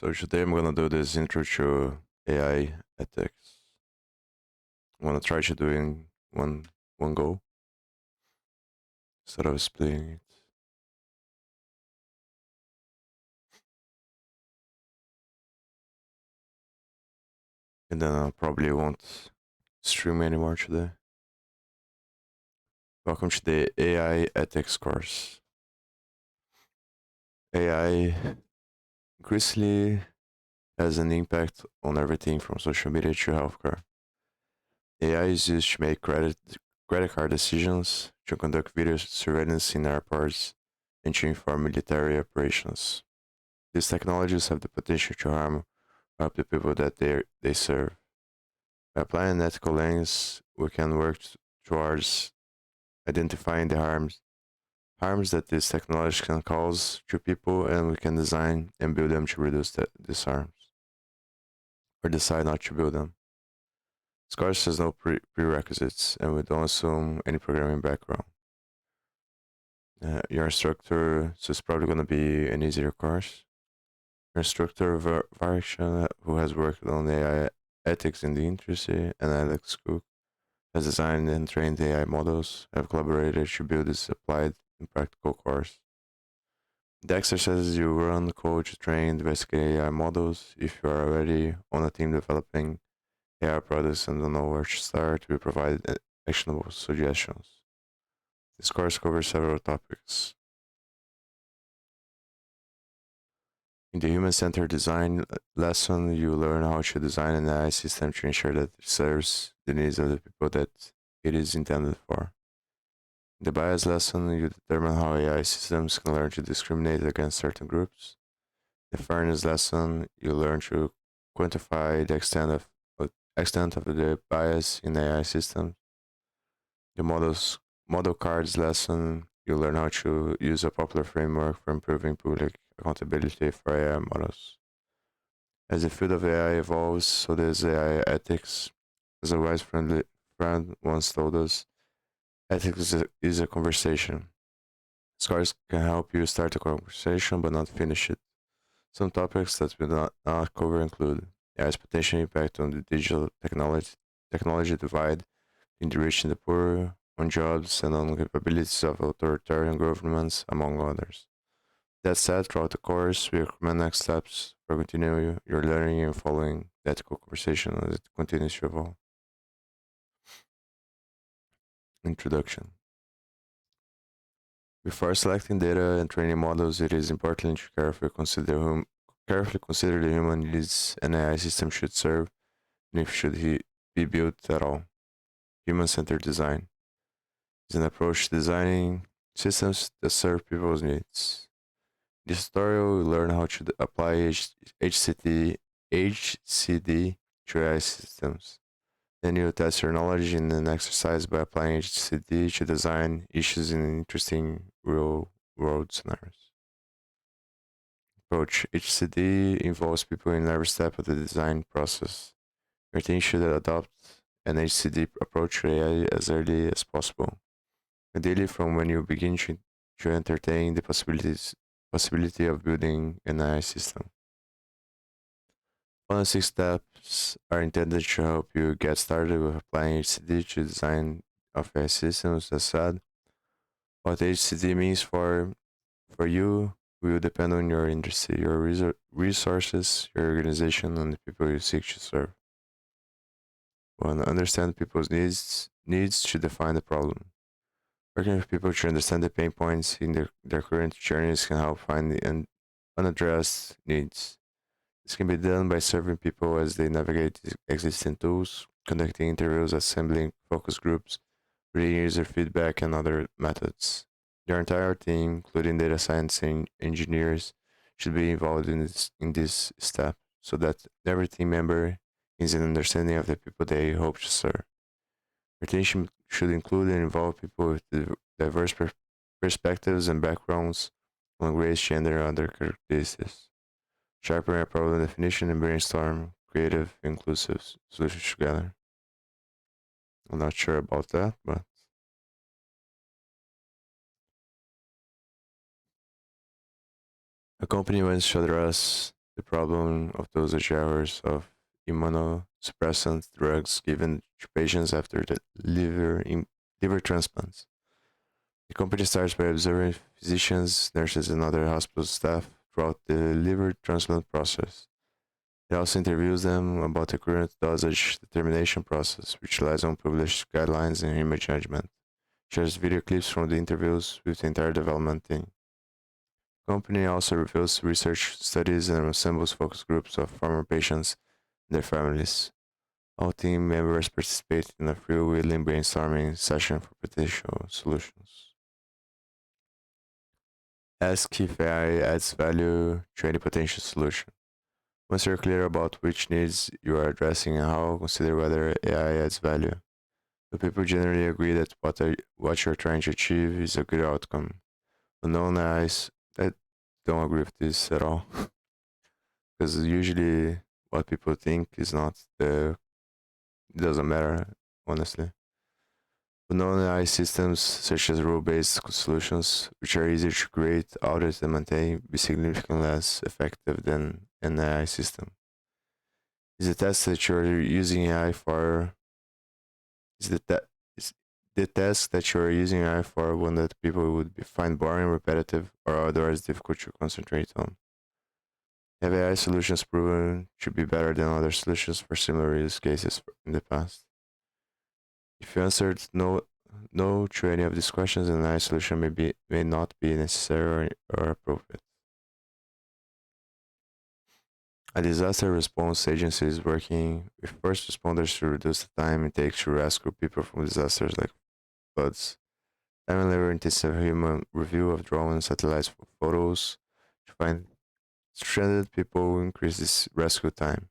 So today I'm gonna do this intro to AI ethics. I'm gonna try to do it in one go instead of splitting it. And then I probably won't stream anymore today. Welcome to the AI ethics course. AI increasingly has an impact on everything from social media to healthcare. AI is used to make credit card decisions, to conduct video surveillance in airports, and to inform military operations. These technologies have the potential to harm the people that they serve. By applying an ethical lens, we can work towards identifying the harms that this technology can cause to people, and we can design and build them to reduce these harms, or decide not to build them. This course has no prerequisites, and we don't assume any programming background. Your instructor, so it's probably going to be an easier course. Your instructor, Varsha, who has worked on AI ethics in the industry, and Alex Cook has designed and trained AI models, have collaborated to build this applied and practical course. The exercises you run code to train and investigate AI models. If you are already on a team developing AI products and don't know where to start, we provide actionable suggestions. This course covers several topics. In the human-centered design lesson, you learn how to design an AI system to ensure that it serves the needs of the people that it is intended for. In the bias lesson, you determine how AI systems can learn to discriminate against certain groups. In the fairness lesson, you learn to quantify the extent of the bias in AI systems. The model cards lesson, you learn how to use a popular framework for improving public accountability for AI models. As the field of AI evolves, so does AI ethics. As a wise friend once told us, ethics is a conversation. Scars can help you start a conversation but not finish it. Some topics that we not cover include AI's potential impact on the digital technology divide in the rich and the poor, on jobs and on capabilities of authoritarian governments, among others. That said, throughout the course, we recommend next steps for continuing your learning and following the ethical conversation as it continues to evolve. Introduction. Before selecting data and training models, it is important to carefully consider the human needs an AI system should serve, and if should he be built at all. Human-centered design is an approach to designing systems that serve people's needs. In this tutorial, we learn how to apply HCD to AI systems. Then you test your knowledge in an exercise by applying HCD to design issues in interesting real-world scenarios. Approach. HCD involves people in every step of the design process. Your team should adopt an HCD approach to AI as early as possible, ideally from when you begin to entertain the possibility of building an AI system. 1 of 6 steps are intended to help you get started with applying HCD to design of AI systems. As said, what HCD means for you will depend on your industry, your resources, your organization, and the people you seek to serve. 1. Understand people's needs to define the problem. Working with people to understand the pain points in their current journeys can help find the unaddressed needs. This can be done by serving people as they navigate existing tools, conducting interviews, assembling focus groups, reading user feedback, and other methods. Their entire team, including data science and engineers, should be involved in this step so that every team member is an understanding of the people they hope to serve. Retention should include and involve people with diverse perspectives and backgrounds on race, gender, and other characteristics. Sharpen our problem definition and brainstorm creative, inclusive solutions together. I'm not sure about that, but a company wants to address the problem of dosage errors of immunosuppressant drugs given to patients after the liver transplants. The company starts by observing physicians, nurses, and other hospital staff throughout the liver transplant process. It also interviews them about the current dosage determination process, which relies on published guidelines and image judgment. Shares video clips from the interviews with the entire development team. The company also reveals research studies and assembles focus groups of former patients and their families. All team members participate in a freewheeling brainstorming session for potential solutions. Ask if AI adds value to any potential solution. Once you're clear about which needs you are addressing and how, consider whether AI adds value. The people generally agree that what you're trying to achieve is a good outcome. But non-AIs, I don't agree with this at all. Because usually what people think is not the, it doesn't matter, honestly. But non-AI systems, such as rule-based solutions, which are easier to create, audit, and maintain, be significantly less effective than an AI system. Is the task that you're using AI for is the task that you're using AI for one that people would find boring, repetitive, or otherwise difficult to concentrate on? Have AI solutions proven to be better than other solutions for similar use cases in the past? If you answered no to any of these questions, an AI solution may not be necessary or appropriate. A disaster response agency is working with first responders to reduce the time it takes to rescue people from disasters like floods. Time and labor intensive human review of drone and satellite photos to find stranded people increases rescue time.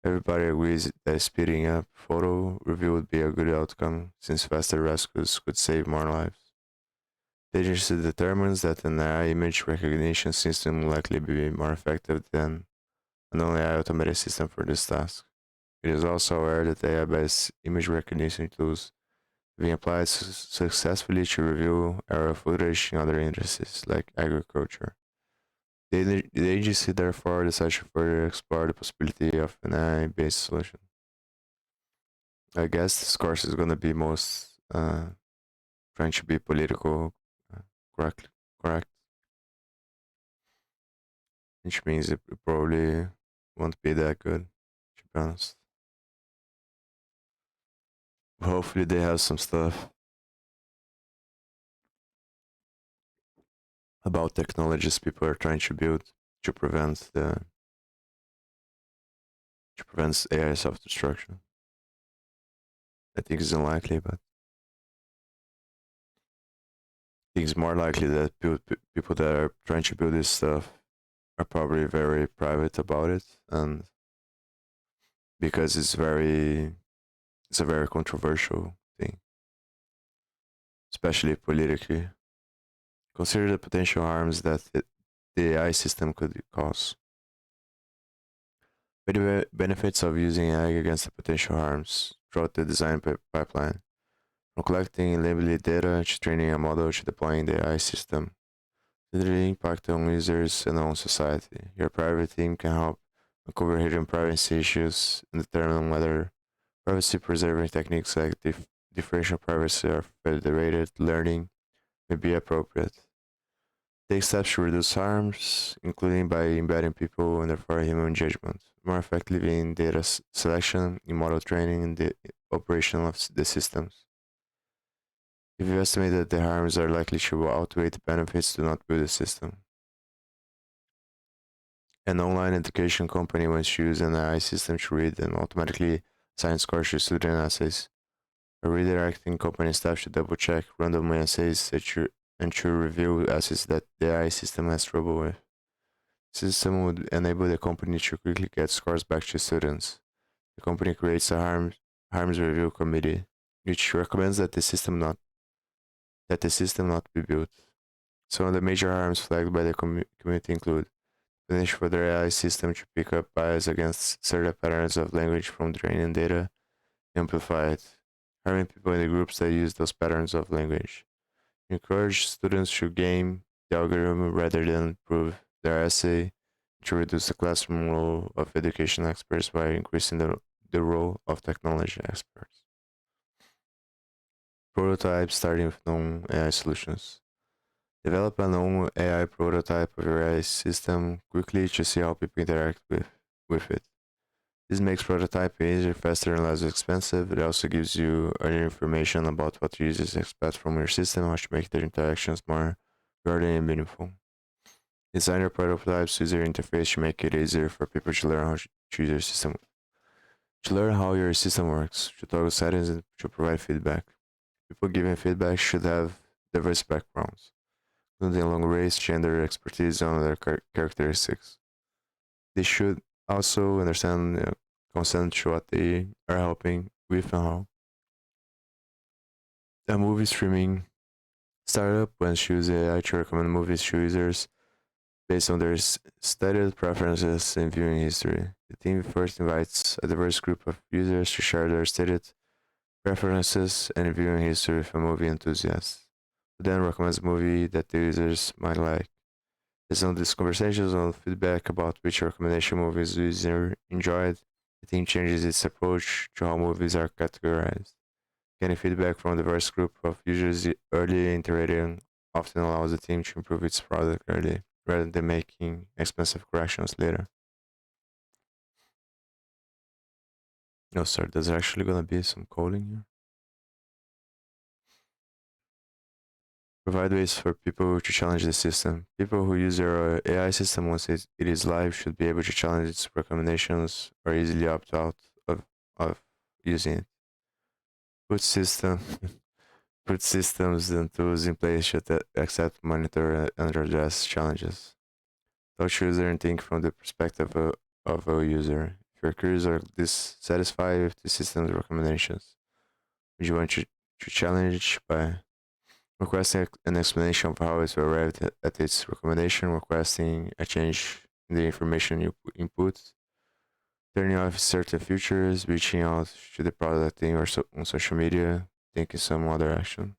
Everybody agrees that speeding up photo review would be a good outcome since faster rescues could save more lives. The agency determines that an AI image recognition system will likely be more effective than an AI automated system for this task. It is also aware that AI-based image recognition tools have been applied successfully to review aerial footage in other industries like agriculture. The agency therefore decided to further explore the possibility of an AI-based solution. I guess this course is going to be most trying to be political uh, correct, which means it probably won't be that good, to be honest. Hopefully they have some stuff about technologies people are trying to build to prevent AI self-destruction. I think it's unlikely, but I think it's more likely that people that are trying to build this stuff are probably very private about it, and because it's a very controversial thing, especially politically. Consider the potential harms that the AI system could cause. Benefits of using AI against the potential harms throughout the design pipeline, from collecting and labeling data to training a model to deploying the AI system. Consider the impact on users and on society. Your private team can help uncover hidden privacy issues and determine whether privacy-preserving techniques like differential privacy or federated learning may be appropriate. Take steps to reduce harms, including by embedding people and therefore human judgment more effectively in data selection, in model training, and the operation of the systems. If you estimate that the harms are likely to outweigh the benefits, do not build a system. An online education company wants to use an AI system to read and automatically assign scores to student essays. By redirecting company staff to double check random essays and to review essays that the AI system has trouble with. The system would enable the company to quickly get scores back to students. The company creates a harms review committee, which recommends that the system not be built. Some of the major harms flagged by the committee include potential for the AI system to pick up bias against certain patterns of language from training data, amplify it, harming people in the groups that use those patterns of language. Encourage students to game the algorithm rather than prove their essay, to reduce the classroom role of education experts by increasing the role of technology experts. Prototype starting with known AI solutions. Develop a known AI prototype of your AI system quickly to see how people interact with it. This makes prototyping easier, faster, and less expensive. It also gives you early information about what users expect from your system, how to make their interactions more rewarding and meaningful. Design your prototype's user interface to make it easier for people to learn how to use your system. To learn how your system works, to toggle settings, and to provide feedback. People giving feedback should have diverse backgrounds, including along race, gender, expertise, and other characteristics. They should also understand consent to what they are helping with and how. A movie streaming startup wants to use AI to recommend movies to users based on their studied preferences and viewing history. The team first invites a diverse group of users to share their stated preferences and viewing history with a movie enthusiast, who then recommends a movie that the users might like. Based on these conversations and feedback about which recommendation movies the user enjoyed, the team changes its approach to how movies are categorized. Getting feedback from a diverse group of users early in iterating often allows the team to improve its product early, rather than making expensive corrections later. No, sorry, there's actually gonna be some coding here. Provide ways for people to challenge the system. People who use your AI system once it is live should be able to challenge its recommendations or easily opt out of using it. Put system put systems and tools in place to accept, monitor, and address challenges. Touch user and think from the perspective of a user. If your queries are dissatisfied with the system's recommendations, would you want to challenge by requesting an explanation of how it arrived at its recommendation, requesting a change in the information you input, turning off certain features, reaching out to the product team or on social media, taking some other action?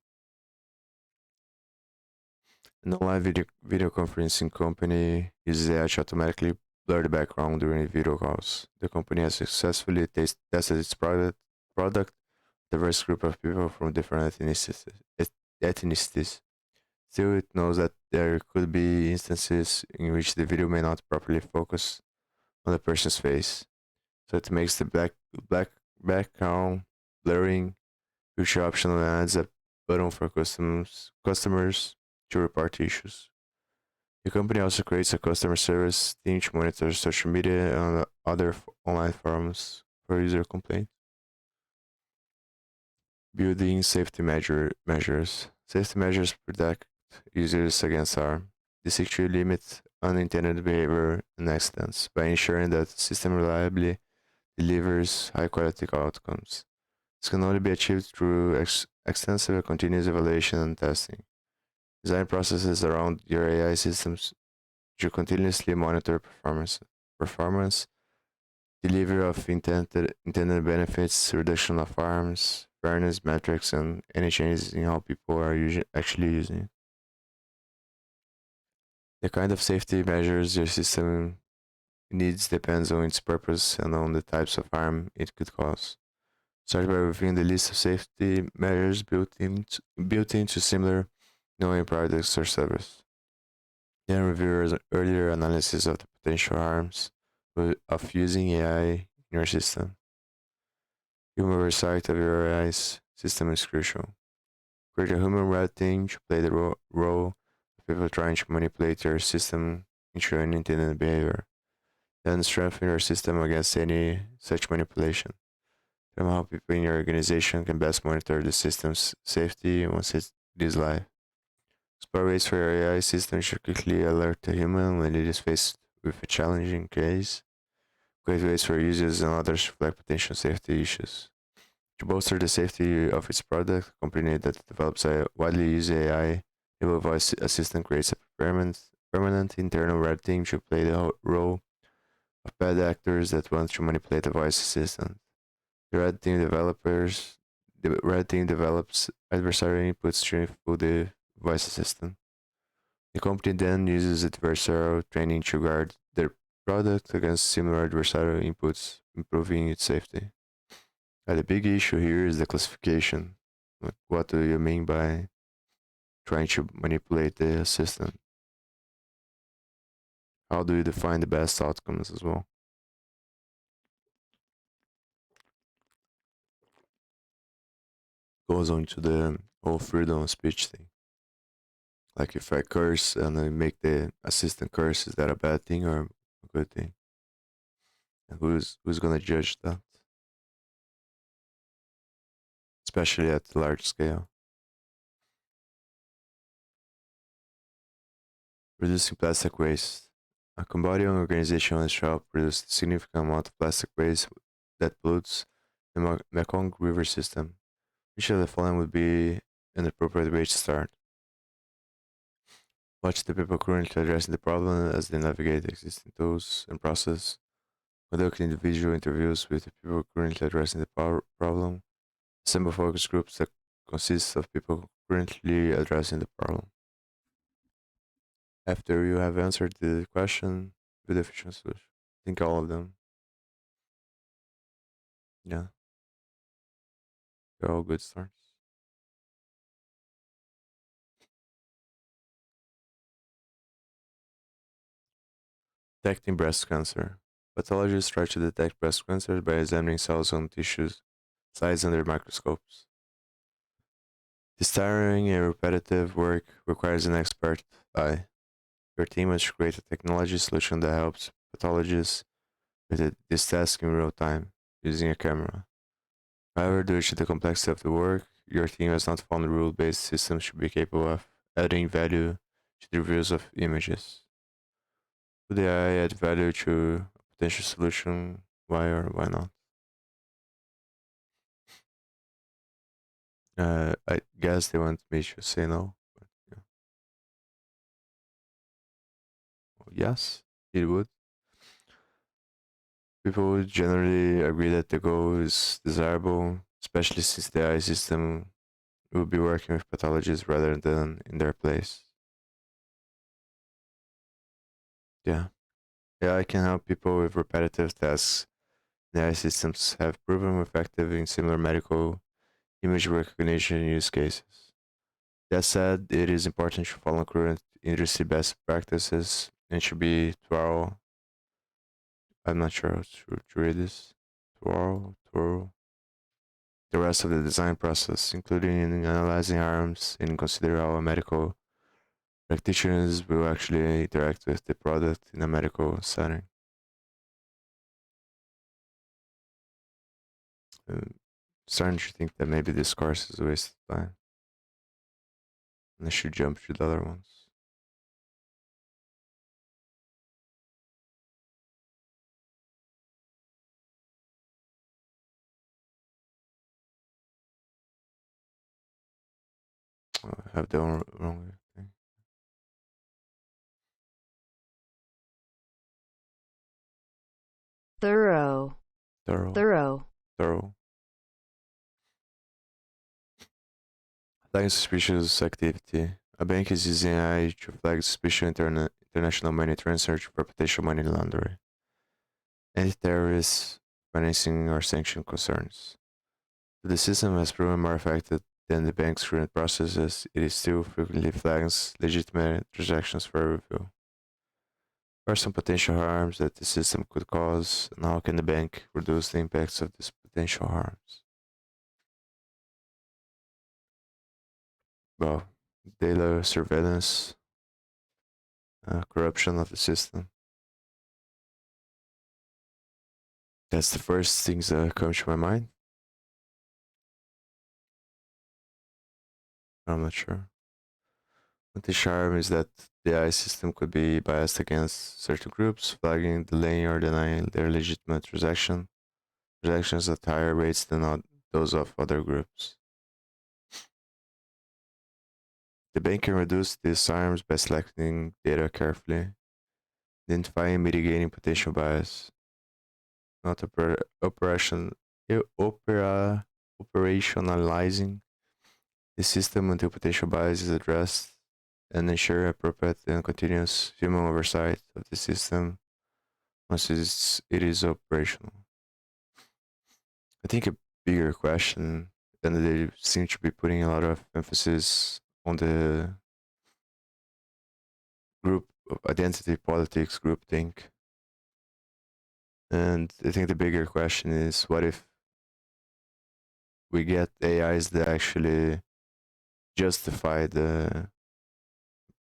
An online video conferencing company uses AI to automatically blur the background during video calls. The company has successfully tested its product diverse group of people from different ethnicities. Still, it knows that there could be instances in which the video may not properly focus on the person's face, so it makes the black background blurring feature optional and adds a button for customers to report issues. The company also creates a customer service team to monitor social media and other online forums for user complaints. Building safety measures. Safety measures protect users against harm. They seek to limit unintended behavior and accidents by ensuring that the system reliably delivers high quality outcomes. This can only be achieved through extensive continuous evaluation and testing. Design processes around your AI systems to continuously monitor performance, delivery of intended benefits, reduction of harms, fairness metrics, and any changes in how people are actually using it. The kind of safety measures your system needs depends on its purpose and on the types of harm it could cause. Start by reviewing the list of safety measures built into similar knowing products or service. Then review earlier analysis of the potential harms of using AI in your system. Human oversight of your AI's system is crucial. Create a human red team to play the role of people trying to manipulate your system into unintended behavior. Then strengthen your system against any such manipulation. How people in your organization can best monitor the system's safety once it is live. Explore ways for your AI system to quickly alert a human when it is faced with a challenging case. Create ways for users and others to flag potential safety issues. To bolster the safety of its product, a company that develops a widely used AI able voice assistant creates a permanent internal red team to play the role of bad actors that want to manipulate the voice assistant. The red team develops adversarial inputs to fool the voice assistant. The company then uses adversarial training to guard their product against similar adversarial inputs, improving its safety. The big issue here is the classification. Like, what do you mean by trying to manipulate the system? How do you define the best outcomes as well? Goes on to the whole freedom of speech thing. Like if I curse and I make the assistant curse, is that a bad thing or a good thing? And who's gonna judge that? Especially at large scale. Reducing plastic waste. A Cambodian organization has helped reduce a significant amount of plastic waste that pollutes the Mekong River system. Which of the following would be an appropriate way to start? Watch the people currently addressing the problem as they navigate existing tools and process. Conduct individual interviews with the people currently addressing the problem. Assemble focus groups that consist of people currently addressing the problem. After you have answered the question with the efficient solution, think all of them. Yeah, they're all good starts. Detecting breast cancer. Pathologists try to detect breast cancer by examining cells on tissues size under microscopes. This tiring and repetitive work requires an expert eye. Your team must create a technology solution that helps pathologists with this task in real time using a camera. However, due to the complexity of the work, your team has not found a rule-based system should be capable of adding value to the reviews of images. Would the AI add value to a potential solution? Why or why not? I guess they want me to say no. But yeah. Well, yes, it would. People would generally agree that the goal is desirable, especially since the AI system will be working with pathologists rather than in their place. Yeah. AI can help people with repetitive tasks. The AI systems have proven effective in similar medical image recognition use cases. That said, it is important to follow current industry best practices and should be thorough. I'm not sure how to read this. Thorough. The rest of the design process, including in analyzing arms and consider how a medical practitioners will actually interact with the product in a medical setting. I'm starting to think that maybe this course is a waste of time and I should jump to the other ones. Oh, I have the wrong thing. Thorough. Thorough. Thorough. Thorough. Flagging suspicious activity. A bank is using AI to flag suspicious international money transfer for potential money laundering, anti-terrorist financing, or sanction concerns. The system has proven more effective than the bank's current processes. It is still frequently flags legitimate transactions for review. What are some potential harms that the system could cause, and how can the bank reduce the impacts of these potential harms? Well, data surveillance, corruption of the system. That's the first things that come to my mind. I'm not sure. But the charm is that the AI system could be biased against certain groups, flagging, delaying, or denying their legitimate transactions at higher rates than those of other groups. The bank can reduce these harms by selecting data carefully, identifying and mitigating potential bias, not operationalizing the system until potential bias is addressed, and ensure appropriate and continuous human oversight of the system once it is operational. I think a bigger question, and they seem to be putting a lot of emphasis on the group identity politics, groupthink. And I think the bigger question is, what if we get AIs that actually justify the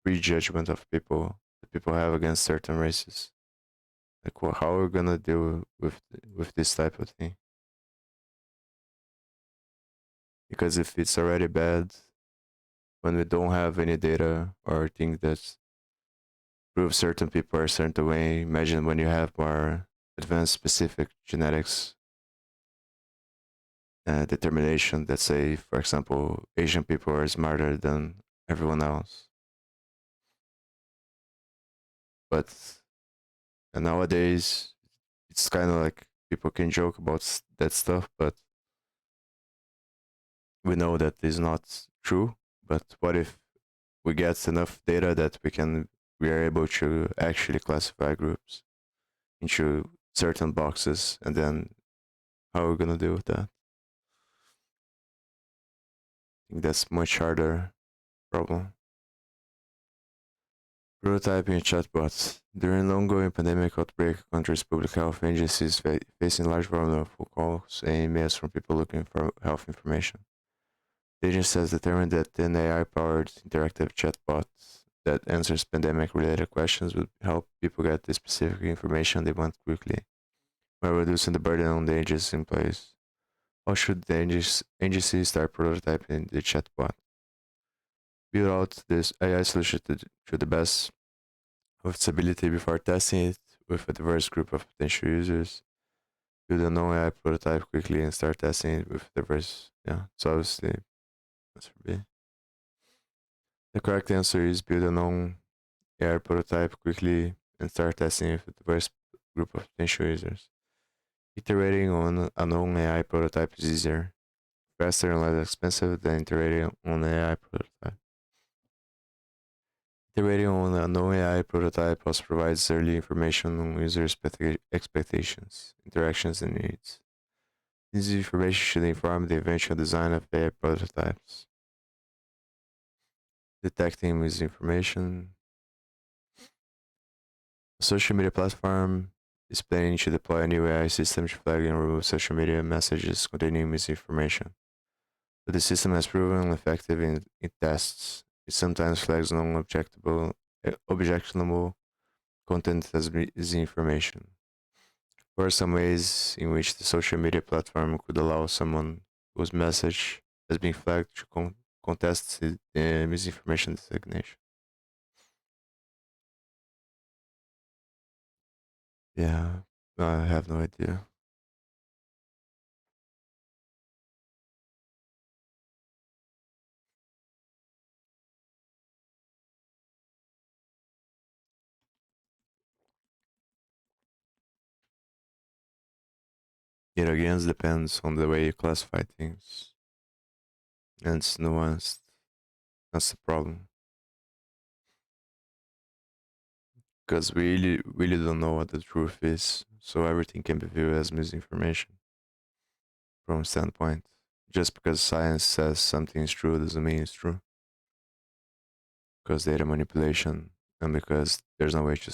prejudgment of people that people have against certain races? Like, well, how are we gonna deal with this type of thing? Because if it's already bad when we don't have any data or things that prove certain people are a certain way, imagine when you have more advanced specific genetics determination that say, for example, Asian people are smarter than everyone else. But nowadays, it's kind of like people can joke about that stuff, but we know that is not true. But what if we get enough data that we are able to actually classify groups into certain boxes, and then how are we gonna deal with that? I think that's much harder problem. Prototyping chatbots. During the ongoing pandemic outbreak, countries' public health agencies facing large volume of calls and emails from people looking for health information. The agency has determined that an AI-powered interactive chatbot that answers pandemic-related questions would help people get the specific information they want quickly, while reducing the burden on the agencies in place. How should the agency start prototyping the chatbot? Build out this AI solution to the best of its ability before testing it with a diverse group of potential users. Build a known AI prototype quickly and start testing it with diverse. Yeah, so obviously, answer B. The correct answer is build a known AI prototype quickly and start testing it with a diverse group of potential users. Iterating on a known AI prototype is easier, faster, and less expensive than iterating on an AI prototype. Iterating on a known AI prototype also provides early information on user expectations, interactions, and needs. This information should inform the eventual design of AI prototypes. Detecting misinformation. A social media platform is planning to deploy a new AI system to flag and remove social media messages containing misinformation. But the system has proven effective in tests. It sometimes flags objectionable content as misinformation. What are some ways in which the social media platform could allow someone whose message has been flagged to contest the misinformation designation? Yeah, I have no idea. It again depends on the way you classify things, and it's nuanced. That's the problem. Because we really don't know what the truth is, so everything can be viewed as misinformation from a standpoint. Just because science says something is true doesn't mean it's true. Because data manipulation, and because there's no way to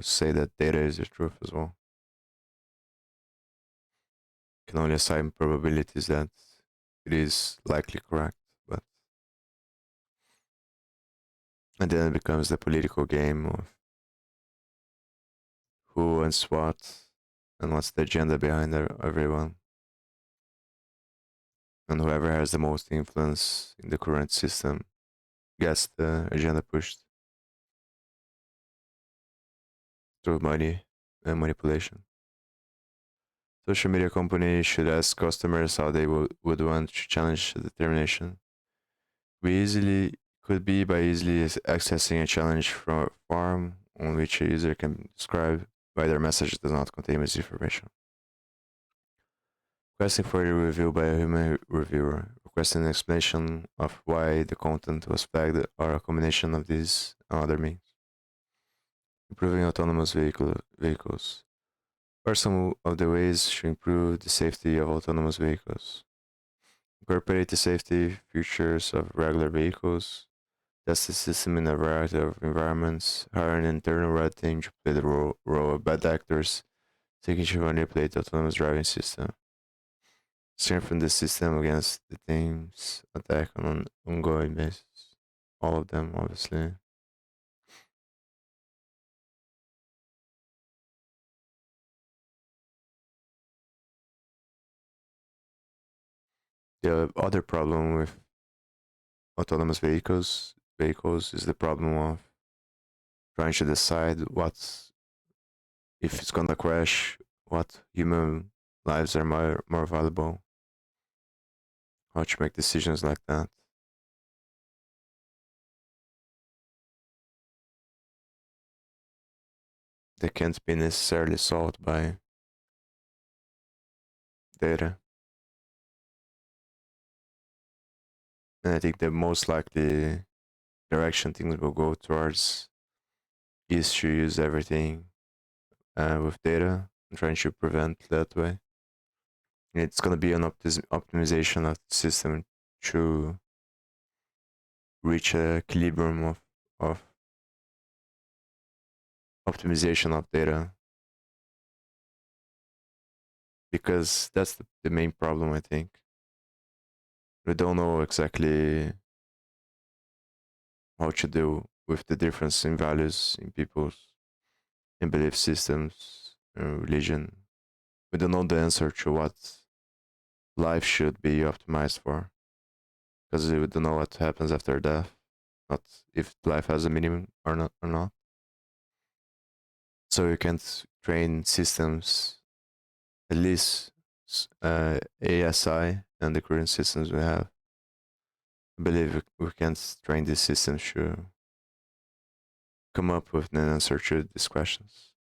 say that data is the truth as well. You can only assign probabilities that it is likely correct, but and then it becomes the political game of who wants what and what's the agenda behind everyone. And whoever has the most influence in the current system gets the agenda pushed through money and manipulation. Social media companies should ask customers how they would want to challenge the determination. We easily could be by easily accessing a challenge from form on which a user can describe why their message does not contain misinformation. Requesting for a review by a human reviewer. Requesting an explanation of why the content was flagged or a combination of these and other means. Improving autonomous vehicles. What are some of the ways to improve the safety of autonomous vehicles? Incorporate the safety features of regular vehicles. Test the system in a variety of environments. Hire an internal red team to play the role of bad actors, seeking to manipulate the autonomous driving system. Strengthen the system against the team's attack on an ongoing basis. All of them, obviously. The other problem with autonomous vehicles is the problem of trying to decide what's if it's gonna crash, what human lives are more valuable, how to make decisions like that. They can't be necessarily solved by data. And I think the most likely direction things will go towards is to use everything with data and trying to prevent that way. And it's gonna be an optimization of the system to reach a equilibrium of optimization of data, because that's the main problem. I think we don't know exactly how to deal with the difference in values in people's in belief systems and religion. We don't know the answer to what life should be optimized for, because we don't know what happens after death, not if life has a minimum or not. So you can't train systems, at least ASI and the current systems we have. I believe we can't train these systems to come up with an answer to these questions.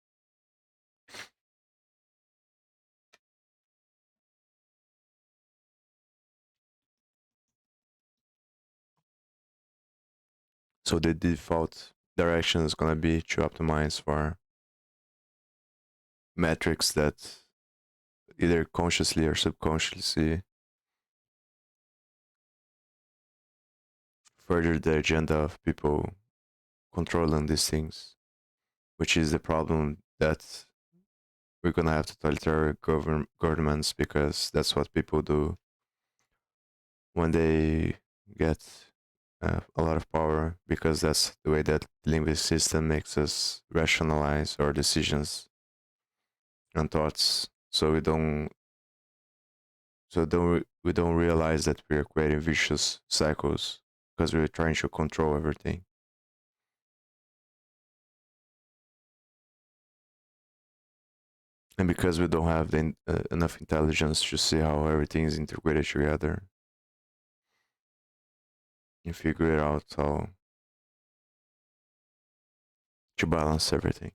So the default direction is going to be to optimize for metrics that either consciously or subconsciously further the agenda of people controlling these things, which is the problem that we're going to have totalitarian governments, because that's what people do when they get a lot of power, because that's the way that the linguistic system makes us rationalize our decisions and thoughts. So we don't realize that we are creating vicious cycles because we're trying to control everything. And because we don't have enough intelligence to see how everything is integrated together and figure out how to balance everything.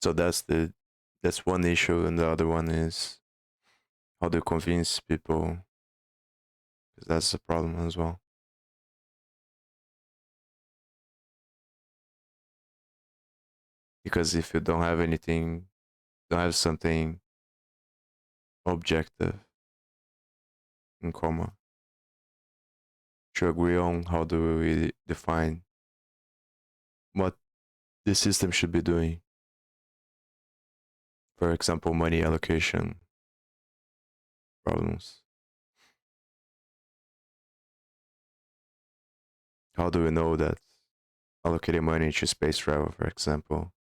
So that's one issue, and the other one is how to convince people, because that's a problem as well. Because if you don't have anything, don't have something objective in common to agree on, how do we define what the system should be doing? For example, money allocation problems. How do we know that allocating money to space travel, for example,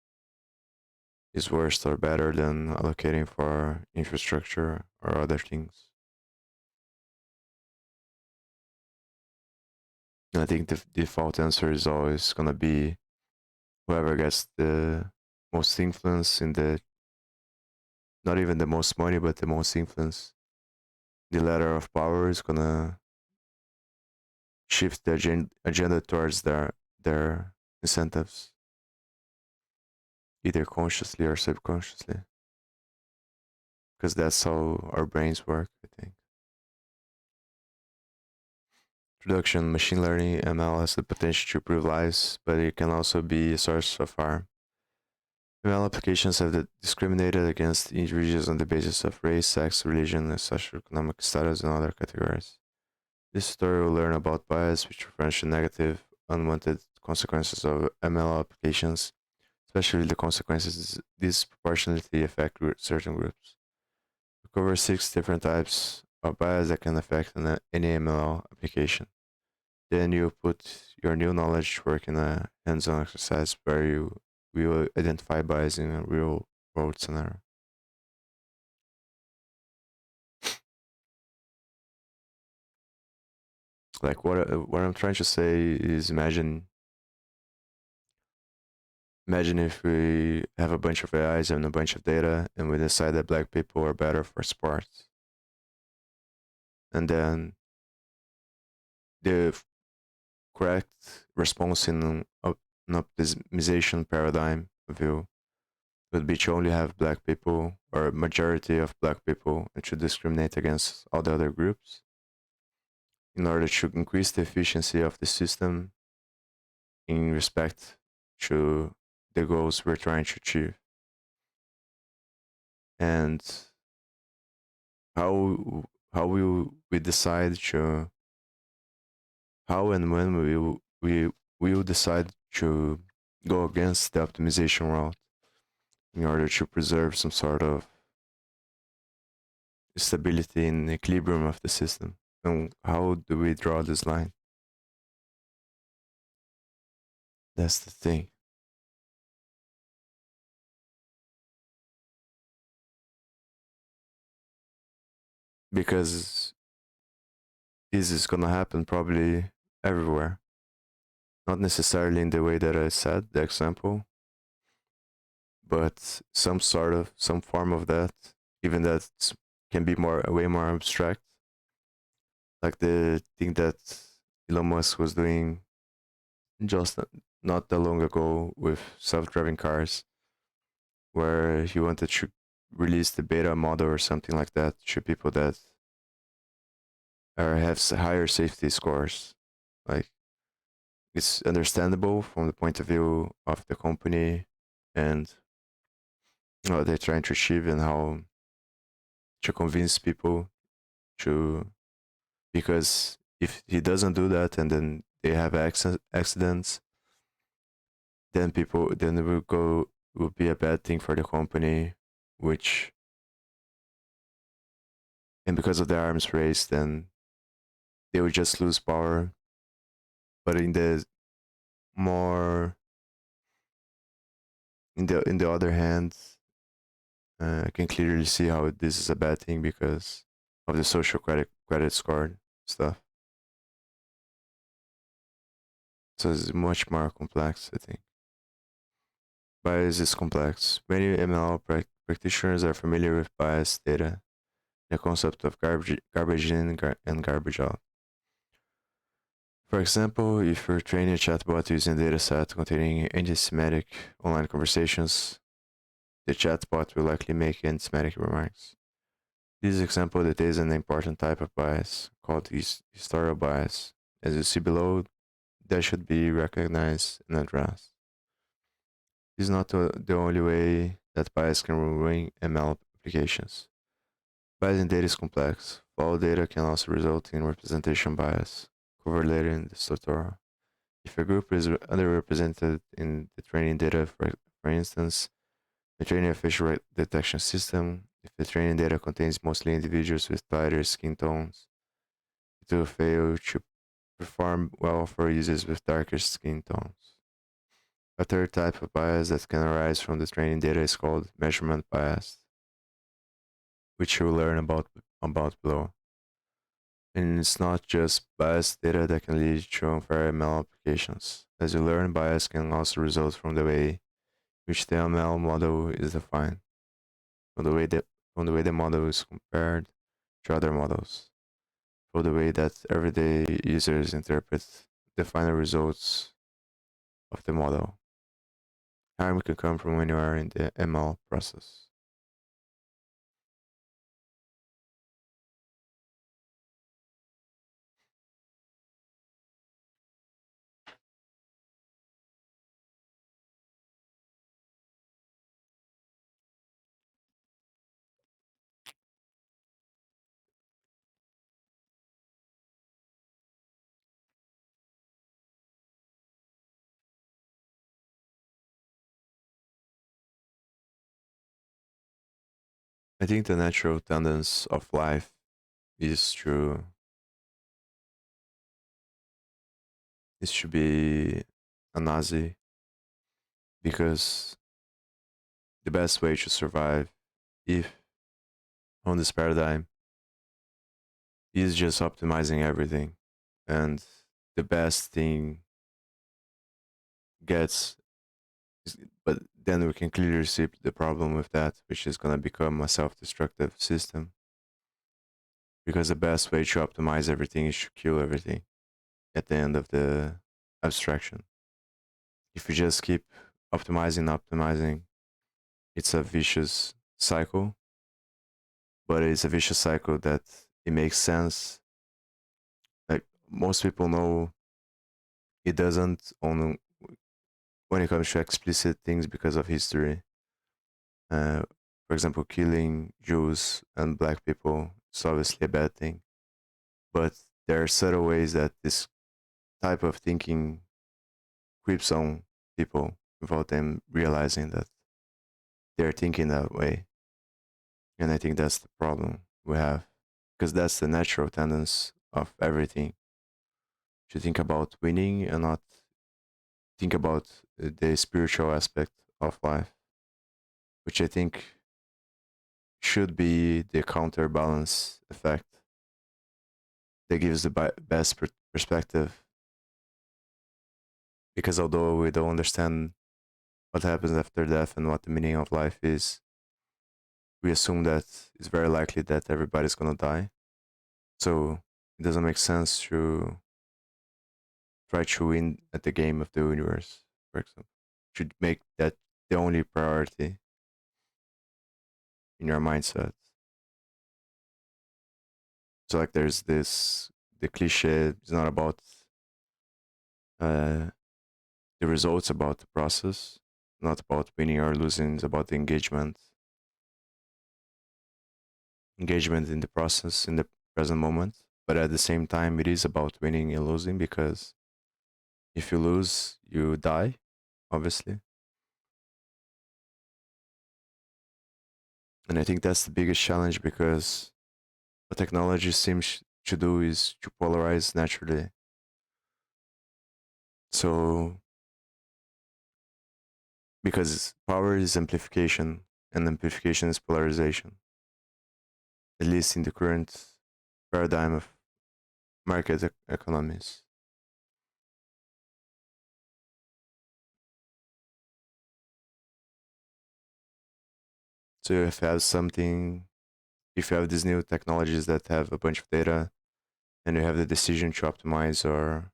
is worse or better than allocating for infrastructure or other things? And I think the default answer is always going to be whoever gets the most influence in the, not even the most money, but the most influence, the ladder of power is going to shift the agenda towards their incentives, either consciously or subconsciously, because that's how our brains work, I think. Introduction: machine learning ML has the potential to improve lives, but it can also be a source of harm. ML applications have discriminated against individuals on the basis of race, sex, religion, and socioeconomic status, and other categories. This tutorial will learn about bias, which refers to negative, unwanted consequences of ML applications, especially the consequences disproportionately affect certain groups. We cover 6 different types of bias that can affect any ML application. Then you put your new knowledge to work in a hands-on exercise where you will identify bias in a real-world scenario. Like what I'm trying to say is imagine if we have a bunch of AIs and a bunch of data and we decide that black people are better for sports. And then the correct response in an optimization paradigm view would be to only have black people or a majority of black people and to discriminate against all the other groups in order to increase the efficiency of the system in respect to the goals we're trying to achieve. And how will we decide to how and when we will decide to go against the optimization route in order to preserve some sort of stability and equilibrium of the system. And how do we draw this line? That's the thing. Because this is gonna happen probably everywhere. Not necessarily in the way that I said, the example, but some form of that, even that can be way more abstract. Like the thing that Elon Musk was doing just not that long ago with self-driving cars, where he wanted to release the beta model or something like that to people that have higher safety scores. Like, it's understandable from the point of view of the company and what they're trying to achieve and how to convince people to, because if he doesn't do that and then they have accidents, then it will be a bad thing for the company, which, and because of the arms race, then they would just lose power. But more in the other hand, I can clearly see how this is a bad thing because of the social credit score stuff. So it's much more complex, I think. Bias is complex. Many ML practitioners are familiar with bias data, the concept of garbage in and garbage out. For example, if you're training a chatbot using a dataset containing anti-Semitic online conversations, the chatbot will likely make anti-Semitic remarks. This example details an important type of bias called historical bias. As you see below, that should be recognized and addressed. This is not the only way that bias can ruin ML applications. Bias in data is complex. False data can also result in representation bias, covered later in this tutorial. If a group is underrepresented in the training data, for instance, the training a facial detection system, if the training data contains mostly individuals with lighter skin tones, it will fail to perform well for users with darker skin tones. A third type of bias that can arise from the training data is called measurement bias, which you'll learn about below. And it's not just biased data that can lead to unfair ML applications. As you learn, bias can also result from the way which the ML model is defined, from the way the model is compared to other models. for the way that everyday users interpret the final results of the model. Harm can come from when you are in the ML process. I think the natural tendency of life is to be a Nazi because the best way to survive if on this paradigm is just optimizing everything, and the best thing gets, but then we can clearly see the problem with that, which is going to become a self-destructive system, because the best way to optimize everything is to kill everything at the end of the abstraction. If you just keep optimizing, it's a vicious cycle, but it's a vicious cycle that it makes sense. Like most people know, it doesn't on when it comes to explicit things because of history. Uh, for example, killing Jews and black people is obviously a bad thing, but there are subtle ways that this type of thinking creeps on people without them realizing that they're thinking that way. And I think that's the problem we have, because that's the natural tendency of everything, to think about winning and not think about the spiritual aspect of life, which I think should be the counterbalance effect that gives the best perspective. Because although we don't understand what happens after death and what the meaning of life is, we assume that it's very likely that everybody's gonna die. So it doesn't make sense to try to win at the game of the universe, for example. Should make that the only priority in your mindset. So like there's this the cliche is not about uh, the results, about the process, not about winning or losing, it's about the engagement in the process in the present moment. But at the same time, it is about winning and losing, because if you lose, you die, obviously. And I think that's the biggest challenge, because what technology seems to do is to polarize naturally. So, because power is amplification and amplification is polarization, at least in the current paradigm of market economies. So if you have something, if you have these new technologies that have a bunch of data, and you have the decision to optimize or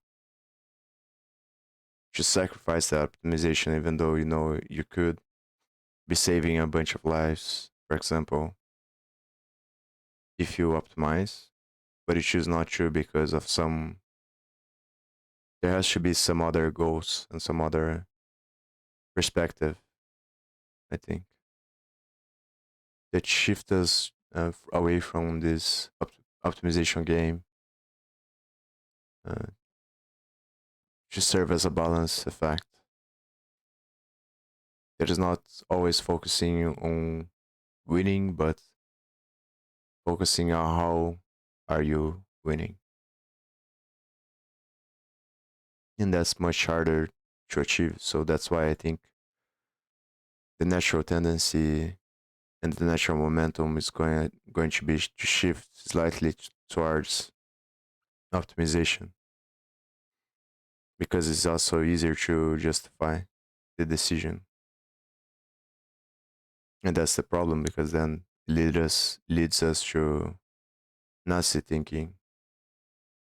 just sacrifice that optimization, even though you know you could be saving a bunch of lives, for example, if you optimize, but you choose not to because of some, there has to be some other goals and some other perspective, I think, that shift us away from this optimization game, uh, to serve as a balance effect that is not always focusing on winning, but focusing on how are you winning. And that's much harder to achieve. So that's why I think the natural tendency and the natural momentum is going to be to shift slightly towards optimization, because it's also easier to justify the decision. And that's the problem, because then leads us to Nazi thinking,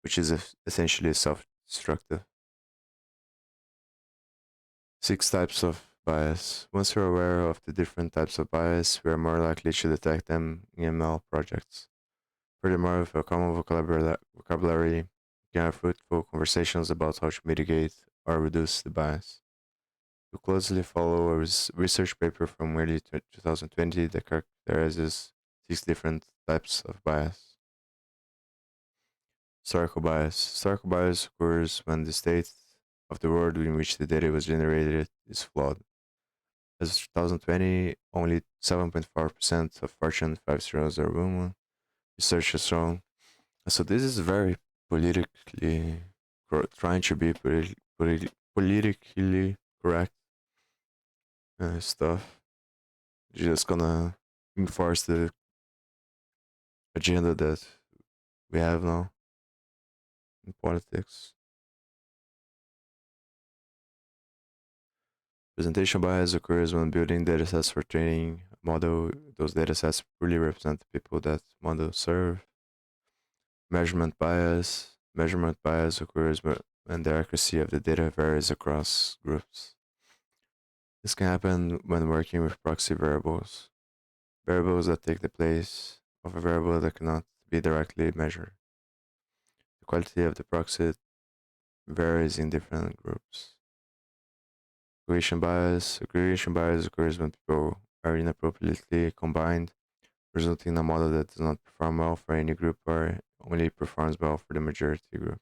which is essentially self-destructive. 6 types of bias. Once you're aware of the different types of bias, we are more likely to detect them in ML projects. Furthermore, with a common vocabulary, you can have fruitful conversations about how to mitigate or reduce the bias. To closely follow a research paper from early 2020 that characterizes 6 different types of bias. Historical bias. Historical bias occurs when the state of the world in which the data was generated is flawed. As of 2020, only 7.4% of Fortune 500 are women. Research has shown. So this is very politically trying to be politically correct stuff. Just gonna enforce the agenda that we have now in politics. Presentation bias occurs when building datasets for training a model. Those datasets poorly represent the people that model serve. Measurement bias. Measurement bias occurs when the accuracy of the data varies across groups. This can happen when working with proxy variables, variables that take the place of a variable that cannot be directly measured. The quality of the proxy varies in different groups. Aggregation bias. Aggregation bias occurs when people are inappropriately combined, resulting in a model that does not perform well for any group or only performs well for the majority group.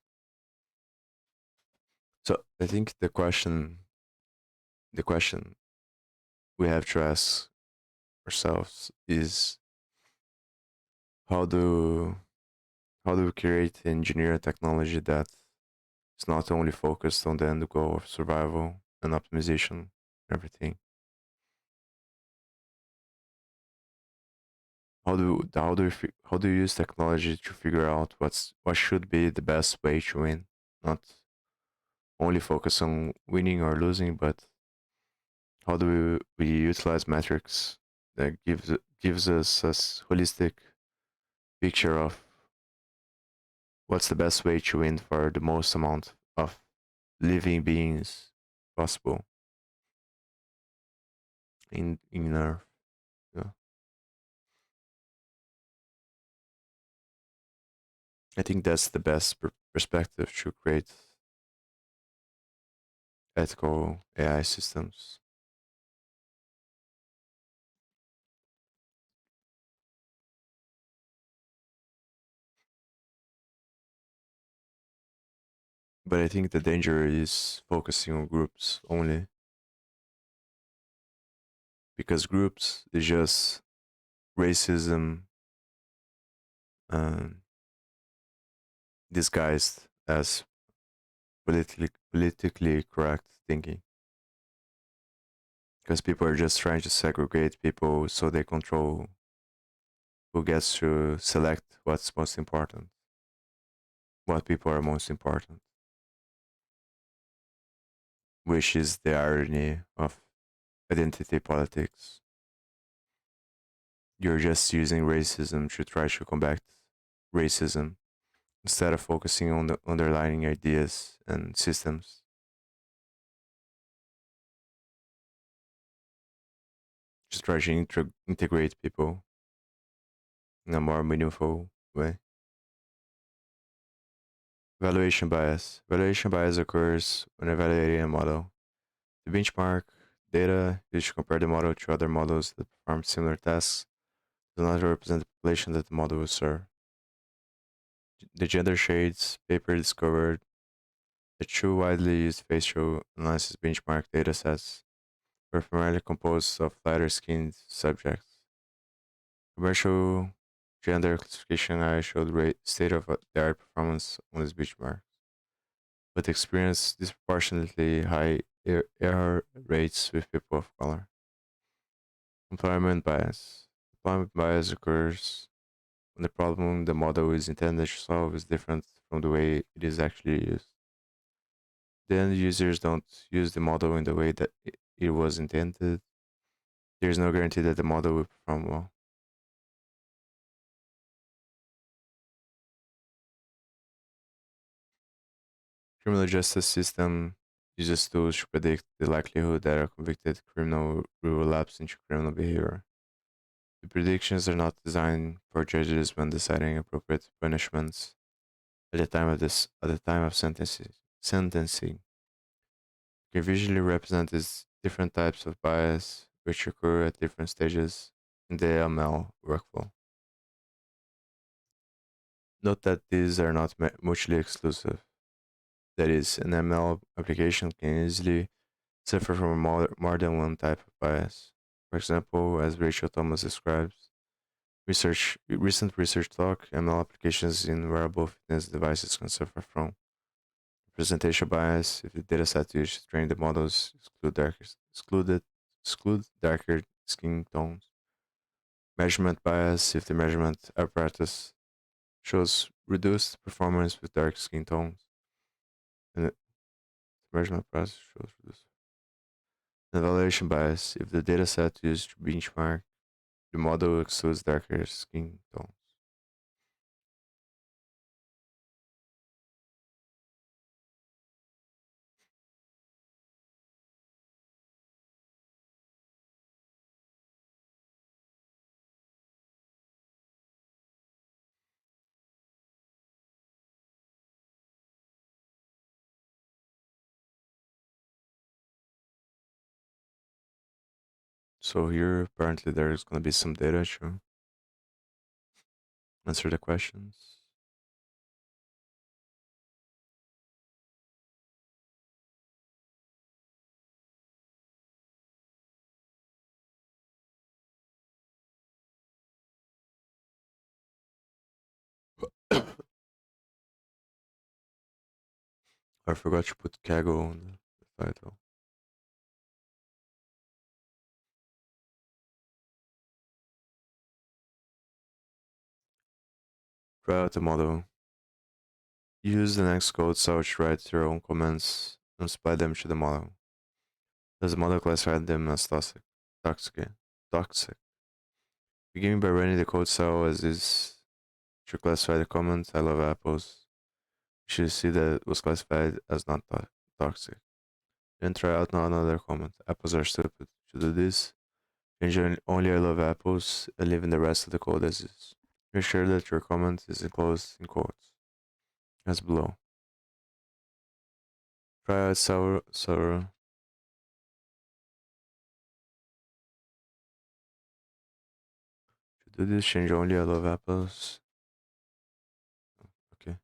So I think the question we have to ask ourselves is how do we create and engineer a technology that is not only focused on the end goal of survival and optimization and everything. How do you use technology to figure out what should be the best way to win? Not only focus on winning or losing, but how do we utilize metrics that gives us a holistic picture of what's the best way to win for the most amount of living beings possible in Earth. Yeah. I think that's the best perspective to create ethical AI systems. But I think the danger is focusing on groups only, because groups is just racism um, disguised as politically correct thinking. Because people are just trying to segregate people so they control who gets to select what's most important, what people are most important, which is the irony of identity politics. You're just using racism to try to combat racism instead of focusing on the underlying ideas and systems. Just try to integrate people in a more meaningful way. Valuation bias. Valuation bias occurs when evaluating a model. The benchmark data used to compare the model to other models that perform similar tasks does not represent the population that the model will serve. The gender shades paper discovered that two widely used facial analysis benchmark datasets were primarily composed of lighter skinned subjects. Commercial gender classification I showed state of the art performance on this benchmark, but experienced disproportionately high error rates with people of color. Employment bias. Employment bias occurs when the problem the model is intended to solve is different from the way it is actually used. The end users don't use the model in the way that it was intended. There is no guarantee that the model will perform well. Criminal justice system uses tools to predict the likelihood that a convicted criminal will relapse into criminal behavior. The predictions are not designed for judges when deciding appropriate punishments at the time of sentencing can visually represent these different types of bias which occur at different stages in the ML workflow. Note that these are not mutually exclusive. That is, an ML application can easily suffer from more than one type of bias. For example, as Rachel Thomas describes, recent research talk, ML applications in wearable fitness devices can suffer from representation bias if the dataset used to train the models exclude darker skin tones. Measurement bias if the measurement apparatus shows reduced performance with dark skin tones. And the measurement apparatus shows reduced. And evaluation bias if the dataset used to benchmark the model excludes darker skin tones. So here apparently there's gonna be some data to answer the questions. I forgot to put Kaggle on the title. Try out the model. Use the next code cell to write your own comments and supply them to the model. Does the model classify them as toxic, toxic? Beginning by running the code cell as is to classify the comment "I love apples." You should see that it was classified as not toxic. Then try out another comment. Apples are stupid. To do this, change only "I love apples" and leaving the rest of the code as is. Make sure that your comment is enclosed in quotes, as below. Try out sour. To do this, change only "I love apples." Okay.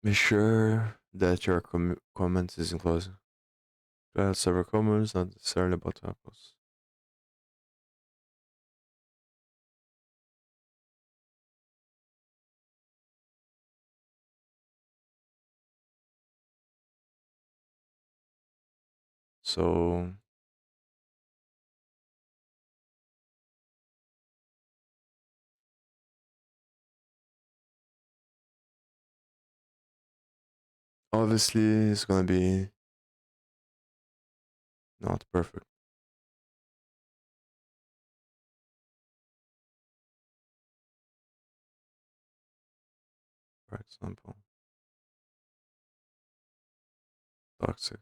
Make sure that your comment is enclosed. Try out several comments, not necessarily about apples. So obviously it's gonna be not perfect. For example, toxic.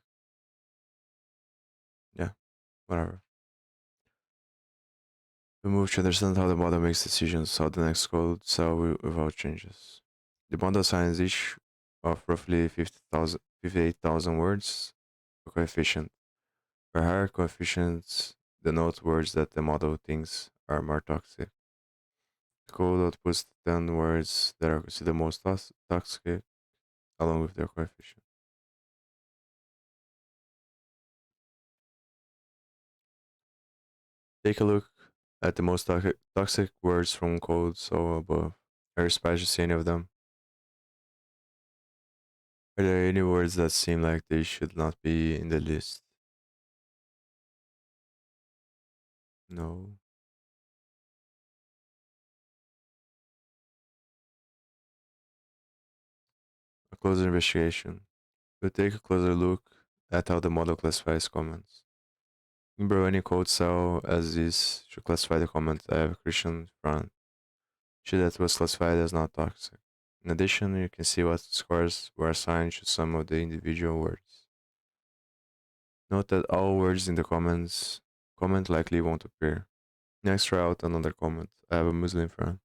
Yeah, whatever. We move to understand how the model makes decisions, how the next code cell will without changes. The model assigns each of roughly 58,000 words a coefficient. For higher coefficients, denote words that the model thinks are more toxic. The code outputs 10 words that are considered most toxic along with their coefficient. Take a look at the most toxic words from code so above. Are you surprised to see any of them? Are there any words that seem like they should not be in the list? No. A closer investigation. We'll take a closer look at how the model classifies comments. Remember any code cell as is to classify the comment I have a Christian front. Should that was classified as not toxic. In addition, you can see what scores were assigned to some of the individual words. Note that all words in the comment likely won't appear. Next, try out another comment. I have a Muslim friend.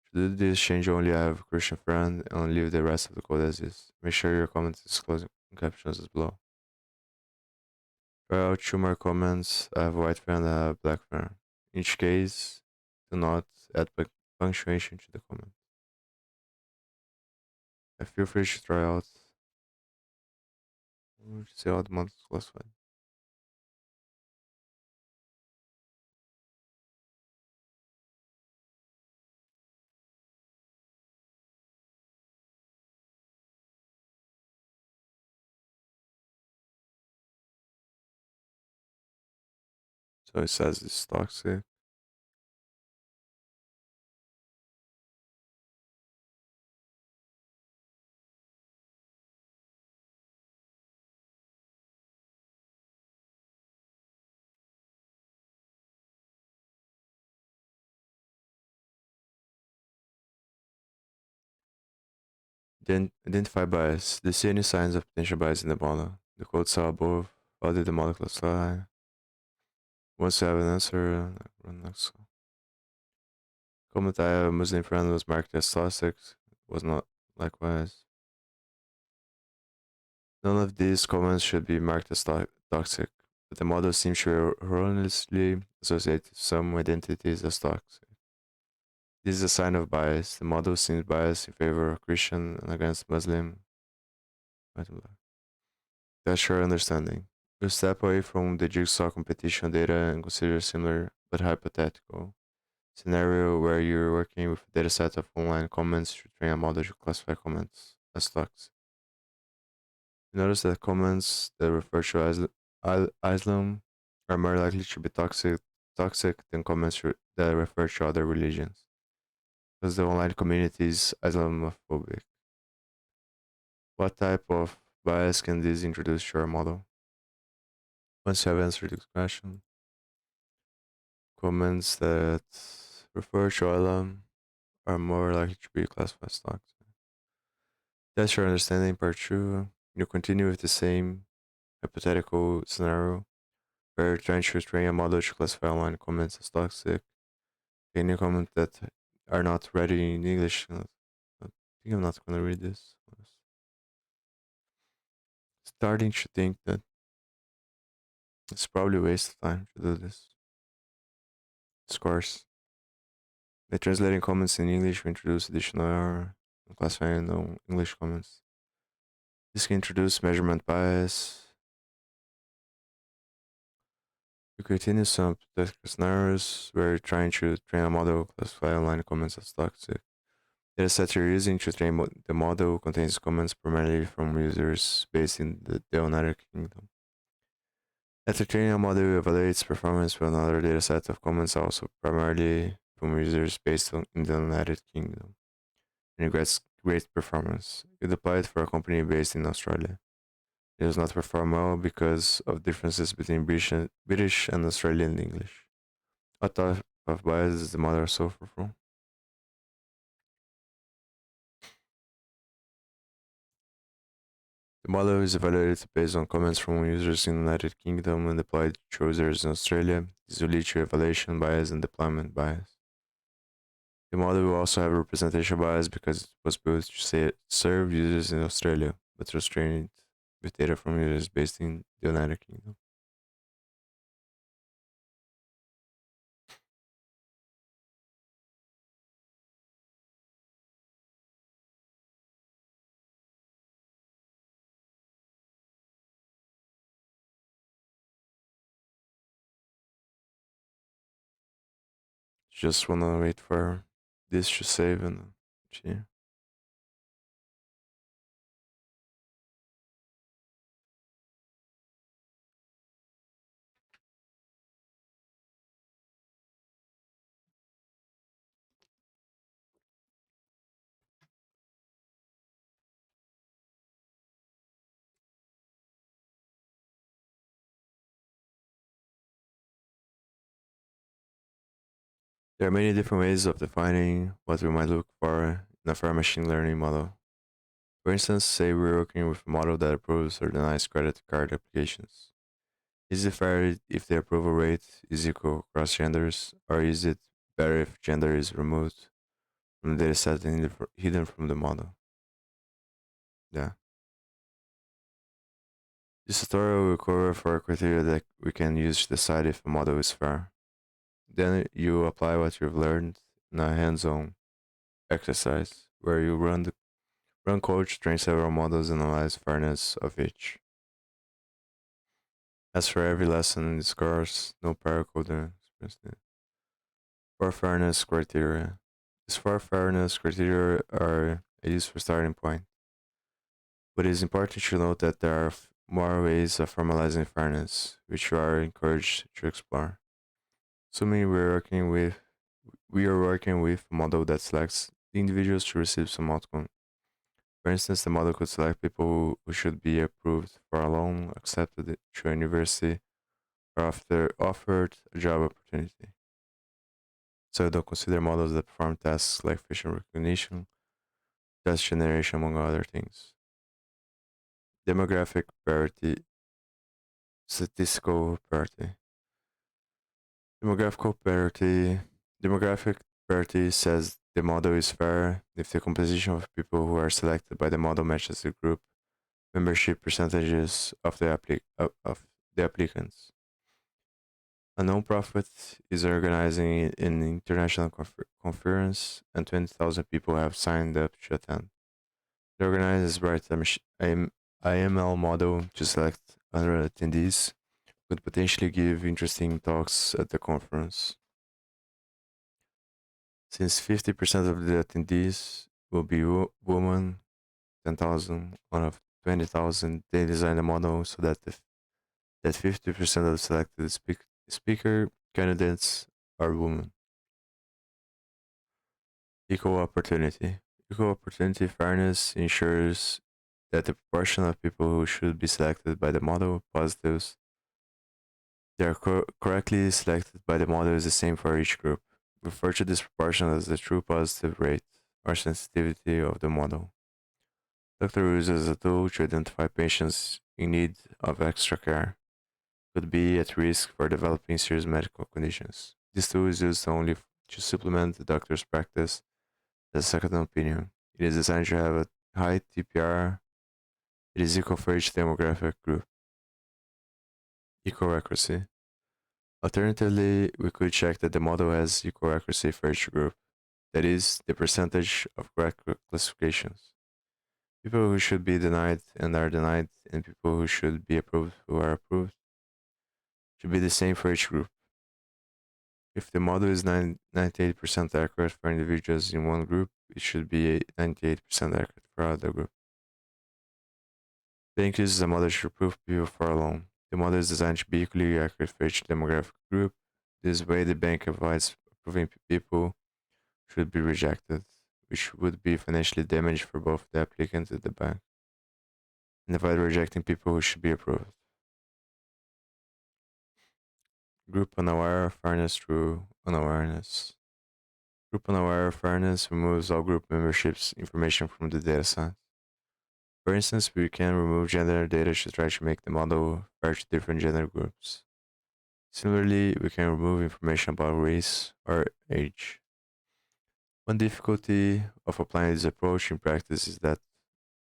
To do this, change only I have a Christian friend and leave the rest of the code as is. Make sure your comment is closing captions as below. Try out two more comments. I have a white friend and I have a black friend. In each case, do not add punctuation to the comment. Feel free to try out. See how the model is classified. So it says it's toxic. Then identify bias. Do you see any signs of potential bias in the model? The code cell above. How did the model classify? Once you have an answer, run next. Comment I have a Muslim friend was marked as toxic. Was not likewise. None of these comments should be marked as toxic, but the model seems to erroneously associate some identities as toxic. This is a sign of bias. The model seems biased in favor of Christian and against Muslim. That's your understanding. You step away from the jigsaw competition data and consider a similar but hypothetical scenario where you're working with a dataset of online comments to train a model to classify comments as toxic. You notice that comments that refer to Islam are more likely to be toxic than comments that refer to other religions, because the online community is Islamophobic. What type of bias can this introduce to your model? Once you have answered this question, comments that refer to Islam are more likely to be classified as toxic. That's your understanding, part two. You continue with the same hypothetical scenario where you're trying to train a model to classify online comments as toxic. Any comment that are not ready in English. I think I'm not gonna read this. Starting to think that it's probably a waste of time to do this. Scores. By translating comments in English, we introduce additional error in classifying no English comments. This can introduce measurement bias. You continue some hypothetical scenarios where you're trying to train a model to classify online comments as toxic. The dataset you're using to train the model contains comments primarily from users based in the United Kingdom. After training a model, you evaluate its performance with another dataset of comments also primarily from users based in the United Kingdom. And it gets great performance. You deploy it for a company based in Australia. It does not perform well because of differences between British and Australian English. What type of bias does the model suffer from? The model is evaluated based on comments from users in the United Kingdom and deployed to users in Australia. This will lead to evaluation bias and deployment bias. The model will also have representation bias because it was built to serve users in Australia, but was trained with data from users based in the United Kingdom. Just wanna wait for this to save and see. There are many different ways of defining what we might look for in a fair machine learning model. For instance, say we're working with a model that approves or denies credit card applications. Is it fair if the approval rate is equal across genders, or is it better if gender is removed from the dataset and hidden from the model? Yeah. This tutorial will cover four criteria that we can use to decide if a model is fair. Then you apply what you've learned in a hands-on exercise where you run code to train several models and analyze fairness of each. As for every lesson in this course, no prior coding experience. Four fairness criteria. These four fairness criteria are a useful starting point, but it is important to note that there are more ways of formalizing fairness, which you are encouraged to explore. Assuming we are working with a model that selects the individuals to receive some outcome. For instance, the model could select people who should be approved for a loan, accepted to a university, or offered a job opportunity. So don't consider models that perform tasks like facial recognition, text generation, among other things. Demographic parity, statistical parity. Demographical parity. Demographic parity says the model is fair if the composition of people who are selected by the model matches the group membership percentages of the applicants. A non-profit is organizing an international conference, and 20,000 people have signed up to attend. The organizers write a IML model to select 100 attendees, could potentially give interesting talks at the conference. Since 50% of the attendees will be women, 10,000 out of 20,000, they designed a model so that 50% of the selected speaker candidates are women. Equal opportunity. Equal opportunity fairness ensures that the proportion of people who should be selected by the model positives they are correctly selected by the model is the same for each group. We refer to this proportion as the true positive rate or sensitivity of the model. Doctor uses a tool to identify patients in need of extra care could be at risk for developing serious medical conditions. This tool is used only to supplement the doctor's practice as a second opinion. It is designed to have a high TPR. It is equal for each demographic group. Equal accuracy. Alternatively, we could check that the model has equal accuracy for each group, that is, the percentage of correct classifications. People who should be denied and are denied, and people who should be approved who are approved, should be the same for each group. If the model is 98% accurate for individuals in one group, it should be 98% accurate for other group. Bank uses a model to approve people for a loan. The model is designed to be equally accurate for each demographic group. This way, the bank avoids approving people should be rejected, which would be financially damaging for both the applicant and the bank, and avoid rejecting people who should be approved. Group unaware fairness through unawareness. Group unaware fairness removes all group memberships information from the dataset. For instance, we can remove gender data to try to make the model fair to different gender groups. Similarly, we can remove information about race or age. One difficulty of applying this approach in practice is that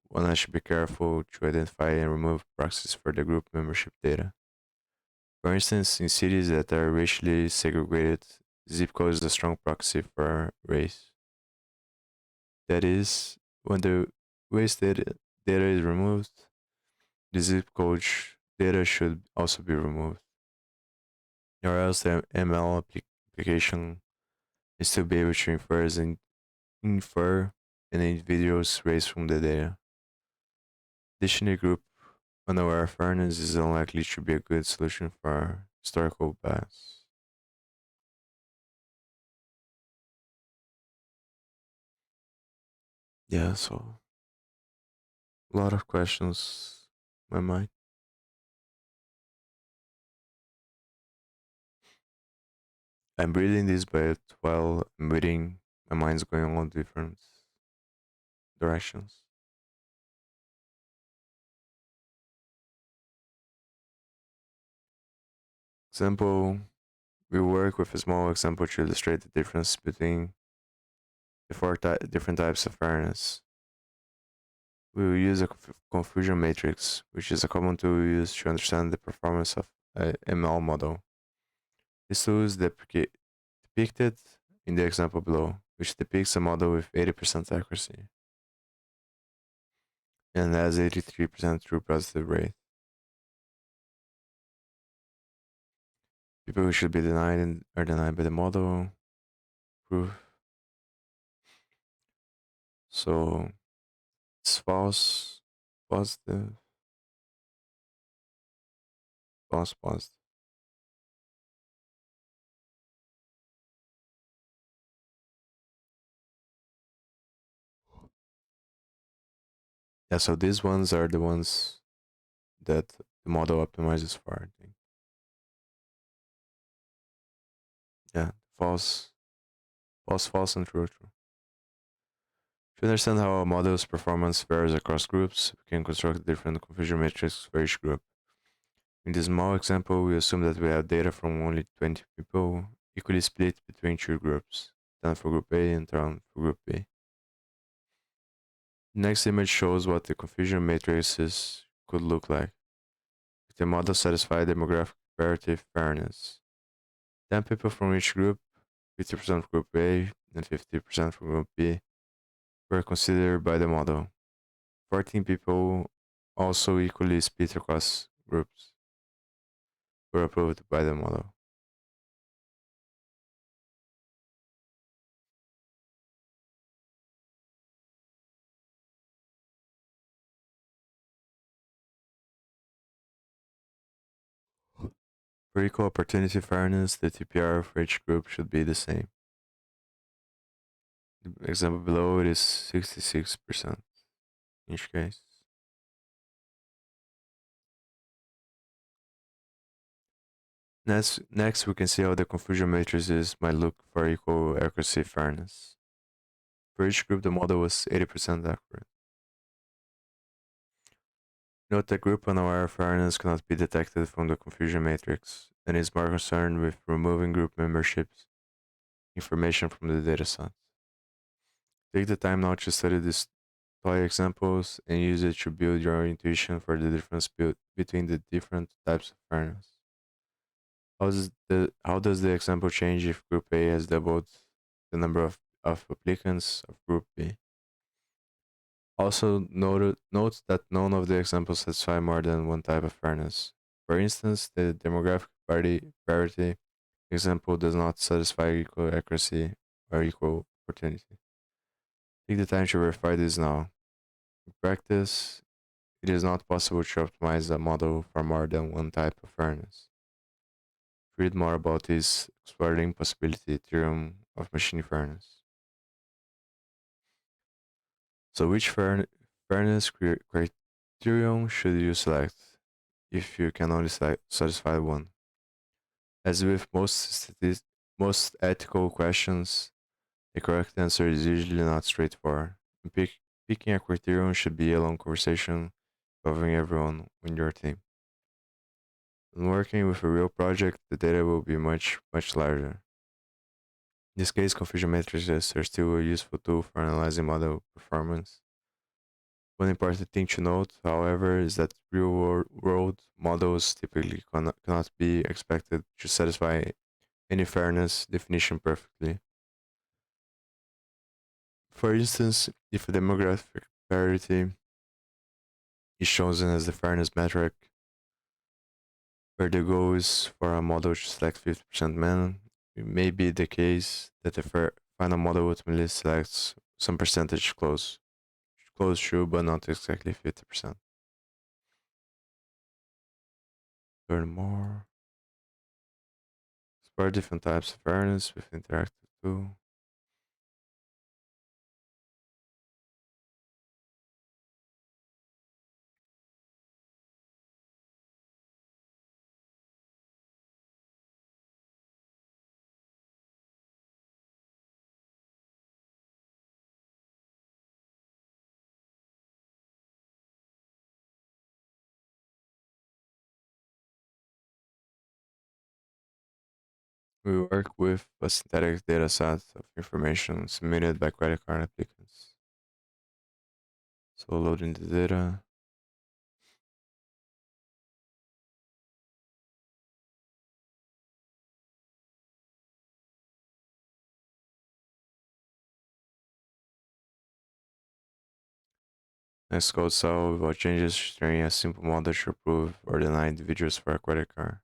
one has to be careful to identify and remove proxies for the group membership data. For instance, in cities that are racially segregated, zip code is a strong proxy for race. That is, when the race data is removed, the zip code data should also be removed, or else the ML application is still be able to infer an individual's race from the data. Additionally, group unaware fairness is unlikely to be a good solution for historical bias. Yeah, so a lot of questions in my mind. I'm reading this but while I'm reading, my mind's going all different directions. Example, we work with a small example to illustrate the difference between the different types of fairness. We will use a confusion matrix, which is a common tool we use to understand the performance of a ML model. This tool is depicted in the example below, which depicts a model with 80% accuracy and has 83% true positive rate. People who should be denied are denied by the model. Proof. So it's false, positive, false, positive. Yeah, so these ones are the ones that the model optimizes for, I think. Yeah, false, false, false, and true, true. To understand how a model's performance varies across groups, we can construct different confusion matrices for each group. In this small example, we assume that we have data from only 20 people, equally split between two groups, 10 for group A and 10 for group B. The next image shows what the confusion matrices could look like if the model satisfied demographic parity fairness. 10 people from each group, 50% for group A and 50% for group B, were considered by the model. 14 people, also equally split across groups, were approved by the model. For equal opportunity fairness, the TPR for each group should be the same. The example below it is 66% in each case. Next, we can see how the confusion matrices might look for equal accuracy fairness. For each group, the model was 80% accurate. Note that group unaware fairness cannot be detected from the confusion matrix and is more concerned with removing group memberships information from the dataset. Take the time now to study these toy examples and use it to build your intuition for the difference between the different types of fairness. How does the example change if group A has doubled the number of applicants of group B? Also, note that none of the examples satisfy more than one type of fairness. For instance, the demographic parity example does not satisfy equal accuracy or equal opportunity. Take the time to verify this now. In practice, it is not possible to optimize a model for more than one type of fairness. To read more about this, explore the impossibility theorem of machine fairness. So, which fairness criterion should you select if you can only satisfy one? As with most ethical questions, the correct answer is usually not straightforward. Picking a criterion should be a long conversation involving everyone on your team. When working with a real project, the data will be much, much larger. In this case, confusion matrices are still a useful tool for analyzing model performance. One important thing to note, however, is that real-world models typically cannot be expected to satisfy any fairness definition perfectly. For instance, if a demographic parity is chosen as the fairness metric, where the goal is for a model to select 50% men, it may be the case that the final model ultimately selects some percentage close to, but not exactly 50%. Learn more. Explore different types of fairness with interactive tool. We work with a synthetic data set of information submitted by credit card applicants. So loading the data. Next code cell without changes, sharing a simple model to approve or deny individuals for a credit card.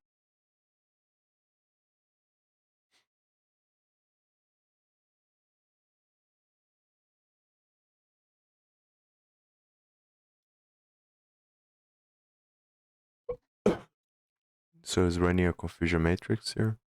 So it's running a confusion matrix here.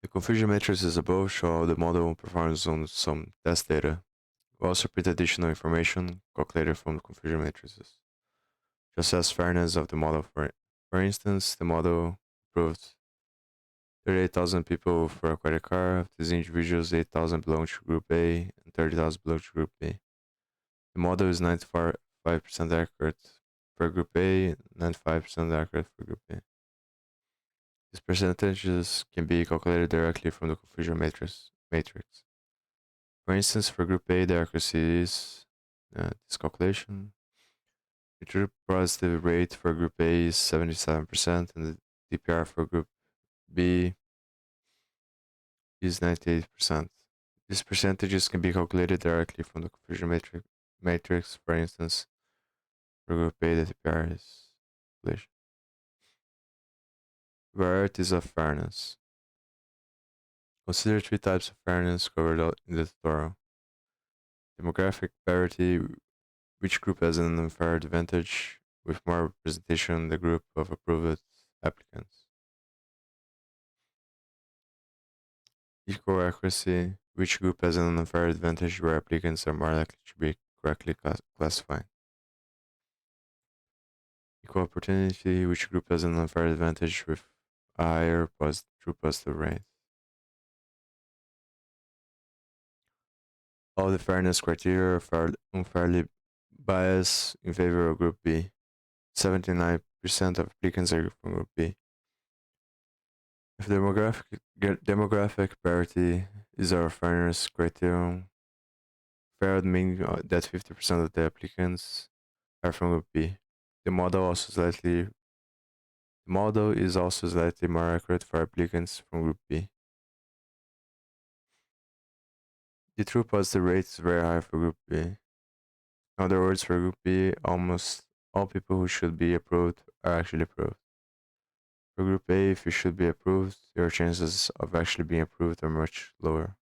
The confusion matrix is above show how the model performs on some test data. We also print additional information calculated from the confusion matrices to assess fairness of the model. For instance, the model approved 38,000 people for a credit card. Of these individuals, 8,000 belong to Group A and 30,000 belong to Group B. The model is 95% accurate for Group A and 95% accurate for Group B. These percentages can be calculated directly from the confusion matrix. For instance, for Group A, the accuracy is this calculation. The true positive rate for Group A is 77%, and the DPR for Group B is 98%. These percentages can be calculated directly from the confusion matrix. For instance, for Group A, the DPR is calculation. Varieties of fairness. Consider three types of fairness covered in the tutorial. Demographic parity, which group has an unfair advantage with more representation in the group of approved applicants. Equal accuracy, which group has an unfair advantage where applicants are more likely to be correctly classified. Equal opportunity, which group has an unfair advantage with a higher true positive rate. All the fairness criteria are unfairly biased in favor of Group B. 79% of applicants are from Group B. If demographic parity is our fairness criterion, fair would mean that 50% of the applicants are from Group B. The model is also slightly more accurate for applicants from Group B. The true positive rate is very high for Group B. In other words, for Group B, almost all people who should be approved are actually approved. For Group A, if you should be approved, your chances of actually being approved are much lower.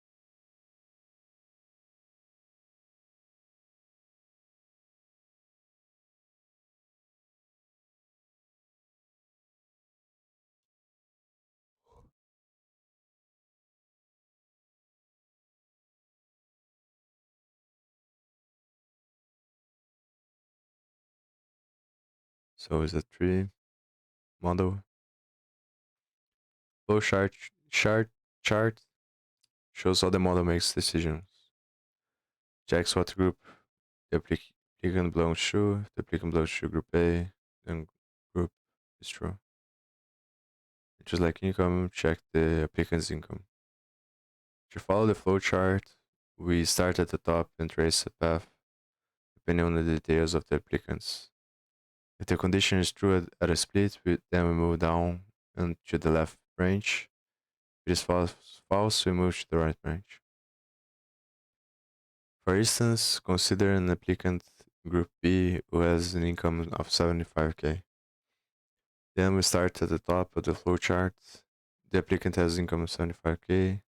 So is a tree model. Flow chart shows how the model makes decisions. Checks what group the applicant belongs to. If the applicant belongs to Group A, then group is true. Just like income, check the applicant's income. To follow the flow chart, we start at the top and trace a path depending on the details of the applicants. If the condition is true at a split, then we move down and to the left branch. If it is false, we move to the right branch. For instance, consider an applicant Group B who has an income of 75k. Then we start at the top of the flowchart. The applicant has income of 75k,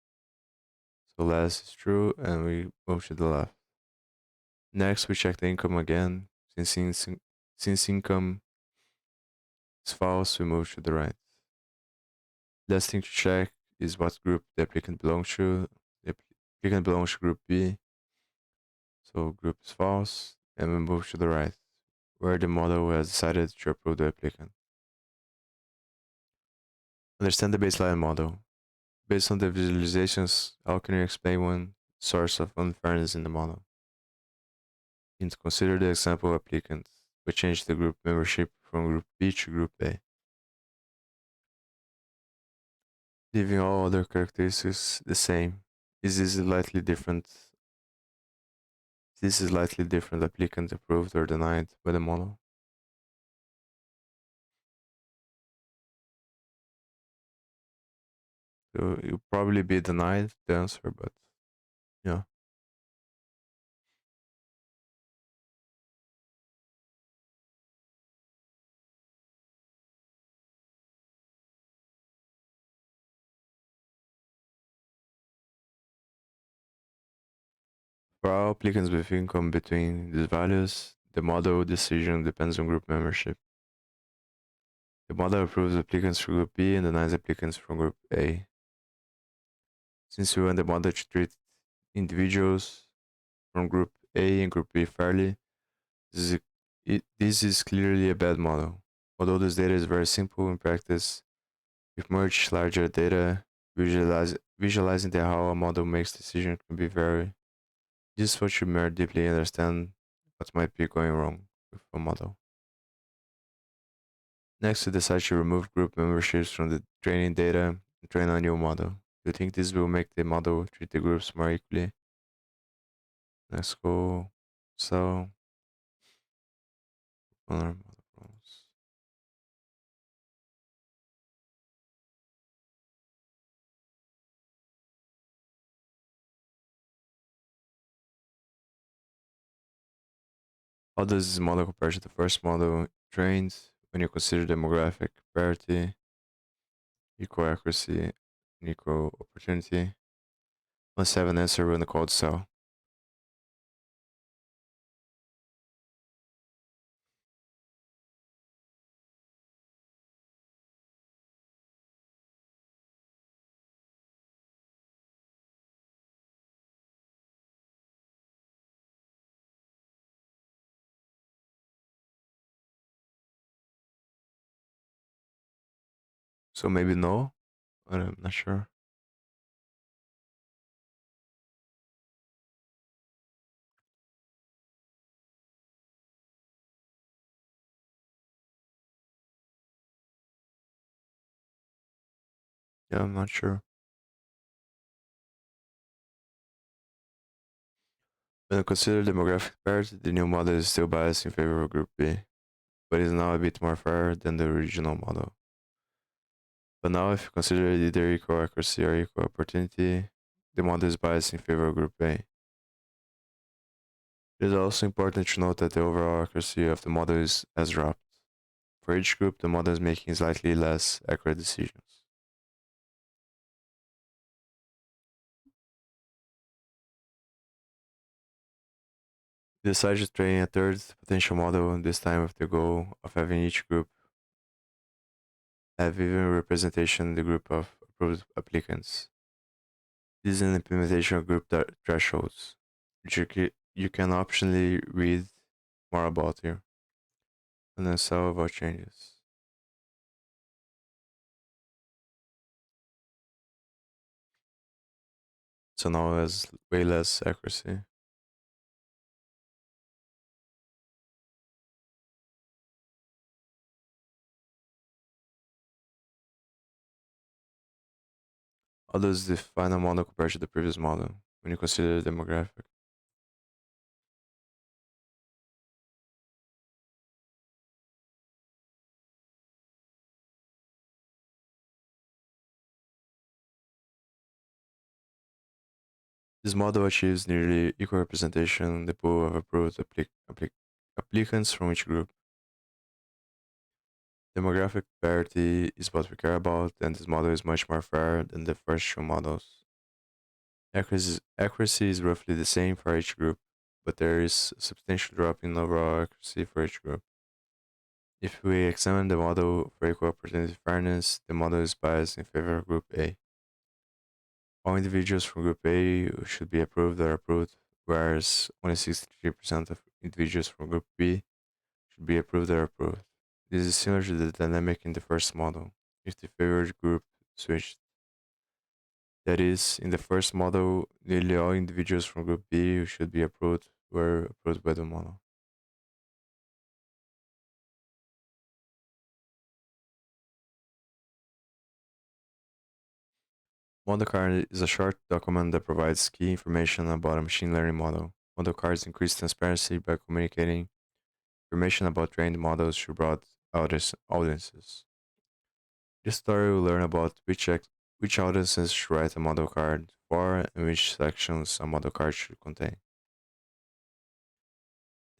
so less is true, and we move to the left. Next, we check the income again, since income is false, we move to the right. Last thing to check is what group the applicant belongs to. The applicant belongs to group B, so group is false, and we move to the right, where the model has decided to approve the applicant. Understand the baseline model. Based on the visualizations, how can you explain one source of unfairness in the model? You need to consider the example applicant. We change the group membership from group B to group A, leaving all other characteristics the same. Is this slightly different? This is slightly different applicant approved or denied by the model. So you'll probably be denied the answer, but yeah. For all applicants with income between these values, the model decision depends on group membership. The model approves applicants from group B and denies applicants from group A. Since we want the model to treat individuals from group A and group B fairly, this is clearly a bad model. Although this data is very simple in practice, with much larger data, visualizing how a model makes decisions can be very useful to more deeply understand what might be going wrong with a model. Next, we decide to remove group memberships from the training data and train a new model. Do you think this will make the model treat the groups more equally? Let's go. So, model problems. How does this model compare to the first model trained when you consider demographic parity, equal accuracy, and equal opportunity? Must have an answer when the code cell. So maybe no, but I'm not sure. Yeah, I'm not sure. When I consider demographic parity, the new model is still biased in favor of Group B, but is now a bit more fair than the original model. But now, if you consider either equal accuracy or equal opportunity, the model is biased in favor of Group A. It is also important to note that the overall accuracy of the model has dropped. For each group, the model is making slightly less accurate decisions. We decided to train a third potential model, this time with the goal of having each group have even representation in the group of approved applicants. This is an implementation of group thresholds, which you can optionally read more about here. And then so about changes. So now it has way less accuracy. How does the final model compare to the previous model when you consider the demographic? This model achieves nearly equal representation in the pool of approved applicants from each group. Demographic parity is what we care about, and this model is much more fair than the first two models. Accuracy is roughly the same for each group, but there is a substantial drop in overall accuracy for each group. If we examine the model for equal opportunity fairness, the model is biased in favor of Group A. All individuals from Group A should be approved or approved, whereas only 63% of individuals from Group B should be approved or approved. This is similar to the dynamic in the first model, if the favored group switched. That is, in the first model, nearly all individuals from Group B who should be approved were approved by the model. Model card is a short document that provides key information about a machine learning model. Model cards increase transparency by communicating information about trained models to broad audiences. This story will learn about which audiences should write a model card for and which sections a model card should contain.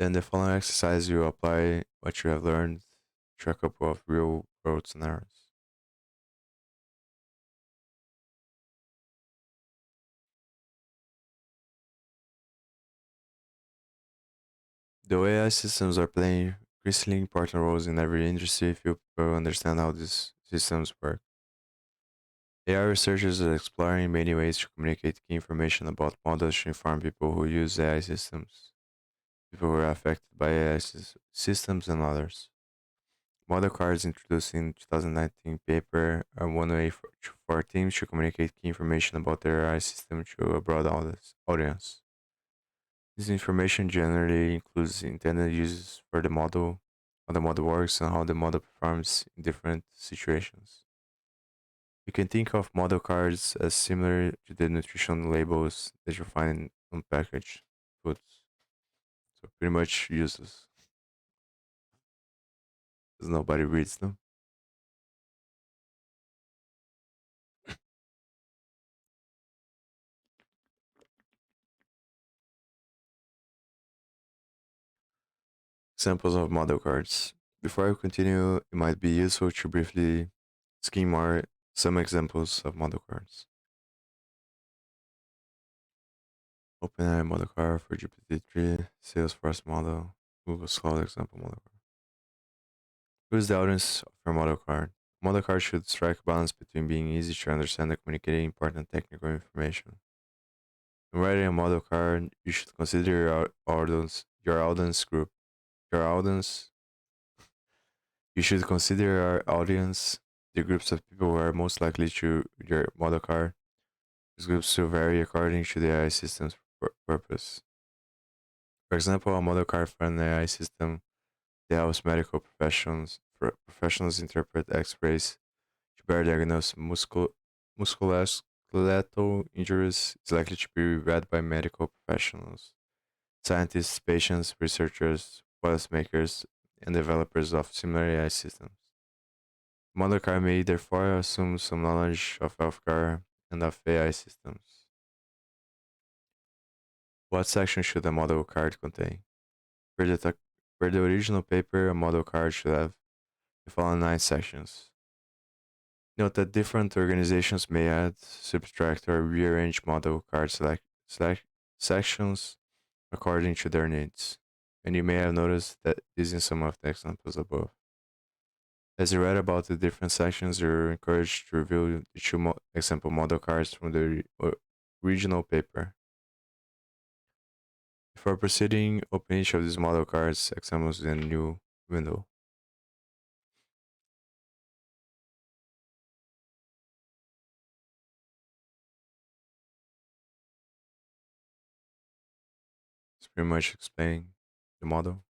Then the following exercise you apply what you have learned to a couple of real world scenarios. The AI systems are playing increasingly important roles in every industry if you people understand how these systems work. AI researchers are exploring many ways to communicate key information about models to inform people who use AI systems, people who are affected by AI systems, and others. Model cards introduced in 2019 paper are one way for teams to communicate key information about their AI system to a broad audience. This information generally includes intended uses for the model, how the model works, and how the model performs in different situations. You can think of model cards as similar to the nutrition labels that you find on packaged foods. So pretty much useless, because nobody reads them. Examples of model cards. Before I continue, it might be useful to briefly skim over some examples of model cards. OpenAI model card for GPT-3, Salesforce model, Google Scholar example model card. Who is the audience of your model card? Model card should strike a balance between being easy to understand and communicating important technical information. When writing a model card, you should consider your audience group. Your audience, you should consider your audience, the groups of people who are most likely to read your model card. These groups will vary according to the AI system's purpose. For example, a model card for an AI system that helps medical professionals interpret X-rays to better diagnose musculoskeletal injuries is likely to be read by medical professionals, scientists, patients, researchers, policymakers, and developers of similar AI systems. Model card may therefore assume some knowledge of healthcare and of AI systems. What section should a model card contain? For the original paper, a model card should have the following 9 sections. Note that different organizations may add, subtract, or rearrange model card sections according to their needs, and you may have noticed that this in some of the examples above. As you read about the different sections, you're encouraged to review the two example model cards from the original paper. Before proceeding, open each of these model cards examples in a new window. It's pretty much explaining the model.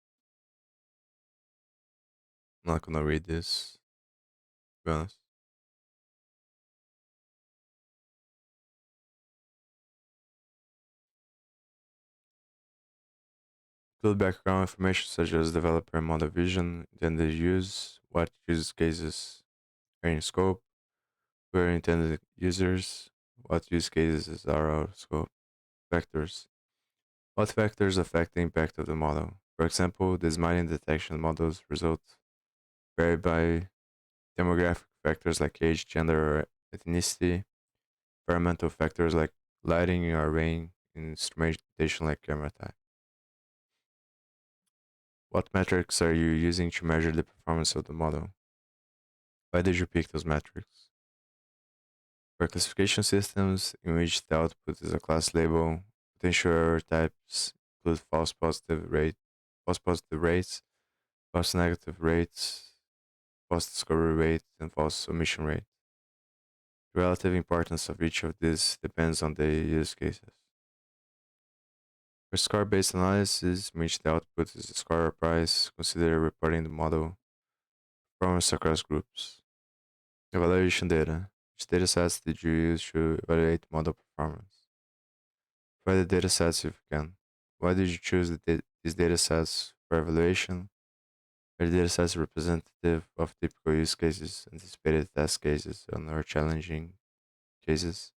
I'm not gonna read this, to be honest. Include background information such as developer and model vision, intended use, what use cases are in scope, who are intended users, what use cases are out of scope, factors. What factors affect the impact of the model? For example, the smiling detection models results vary by demographic factors like age, gender, or ethnicity, environmental factors like lighting or rain, instrumentation like camera type. What metrics are you using to measure the performance of the model? Why did you pick those metrics? For classification systems in which the output is a class label, potential error types include false positive rates, false negative rates, false discovery rate, and false omission rate. The relative importance of each of these depends on the use cases. For score-based analysis, in which the output is a score or price, consider reporting the model performance across groups. Evaluation data. Which datasets did you use to evaluate model performance? Provide the datasets if you can. Why did you choose these datasets for evaluation? Are the datasets representative of typical use cases, anticipated test cases, and or challenging cases?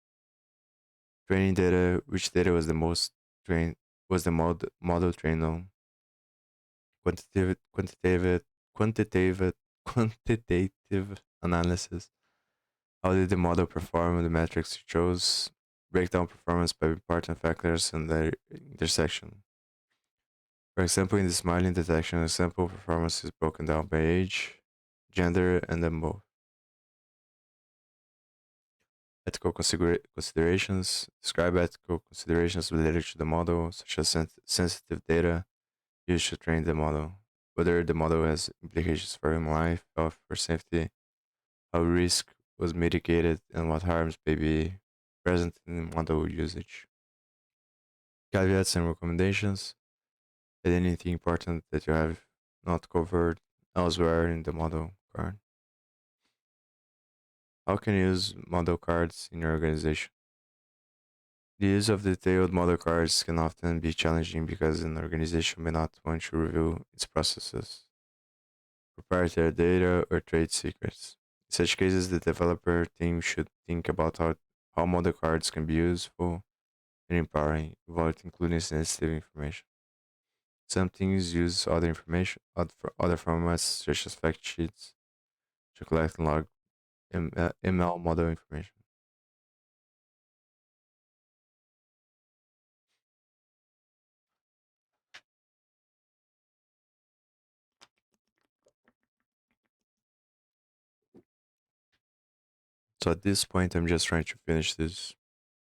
Training data. Which data was the most trained? Was the model trained on? Quantitative, quantitative, quantitative, quantitative analysis. How did the model perform the metrics you chose? Break down performance by important factors and their intersection. For example, in the smiling detection example, performance is broken down by age, gender, and then both. Ethical considerations. Describe ethical considerations related to the model, such as sensitive data used to train the model, whether the model has implications for human life, health, or safety, how risk was mitigated, and what harms may be present in model usage. Caveats and recommendations. Add anything important that you have not covered elsewhere in the model card. How can you use model cards in your organization? The use of detailed model cards can often be challenging because an organization may not want to reveal its processes, proprietary data, or trade secrets. In such cases, the developer team should think about how model cards can be useful and empowering without including sensitive information. Some teams use other formats such as fact sheets to collect and log ML model information. So at this point, I'm just trying to finish this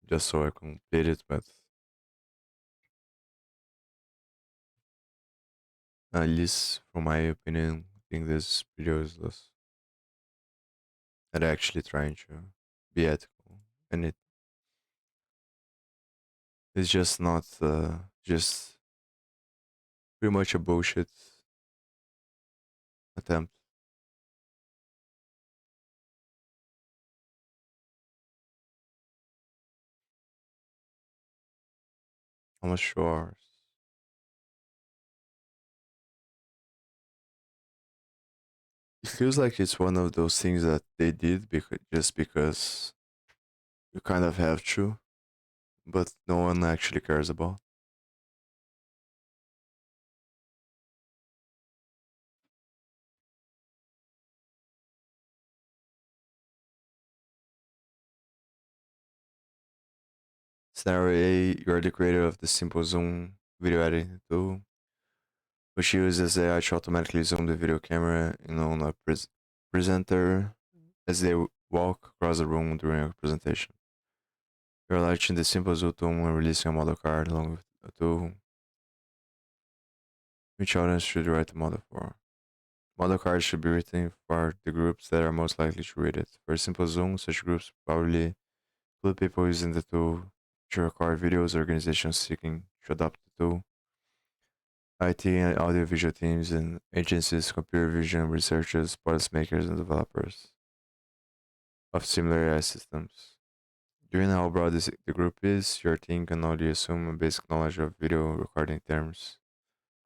just so I complete it, but at least from my opinion, I think this video is less and actually trying to be ethical. And it is just not just pretty much a bullshit attempt. Almost sure. It feels like it's one of those things that they did because you kind of have to, but no one actually cares about. Scenario A, you are the creator of the simple zoom video editing tool, which uses AI to automatically zoom the video camera in on a presenter as they walk across the room during a presentation. You're launching the simple zoom tool and releasing a model card along with a tool which audience should you write the model for. Model cards should be written for the groups that are most likely to read it. For simple zoom, such groups probably include people using the tool to record videos, organizations seeking to adopt the tool, IT and audiovisual teams and agencies, computer vision researchers, policymakers, and developers of similar AI systems. Given how broad the group is, your team can only assume a basic knowledge of video recording terms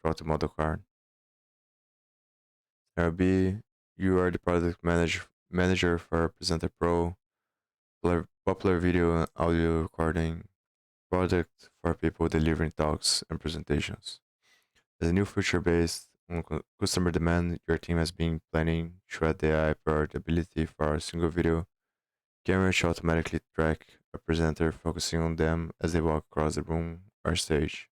throughout the model card. Scenario B, you are the manager for Presenter Pro, popular video and audio recording product for people delivering talks and presentations. As a new feature based on customer demand, your team has been planning to add the AI powered ability for a single video camera to automatically track a presenter, focusing on them as they walk across the room or stage.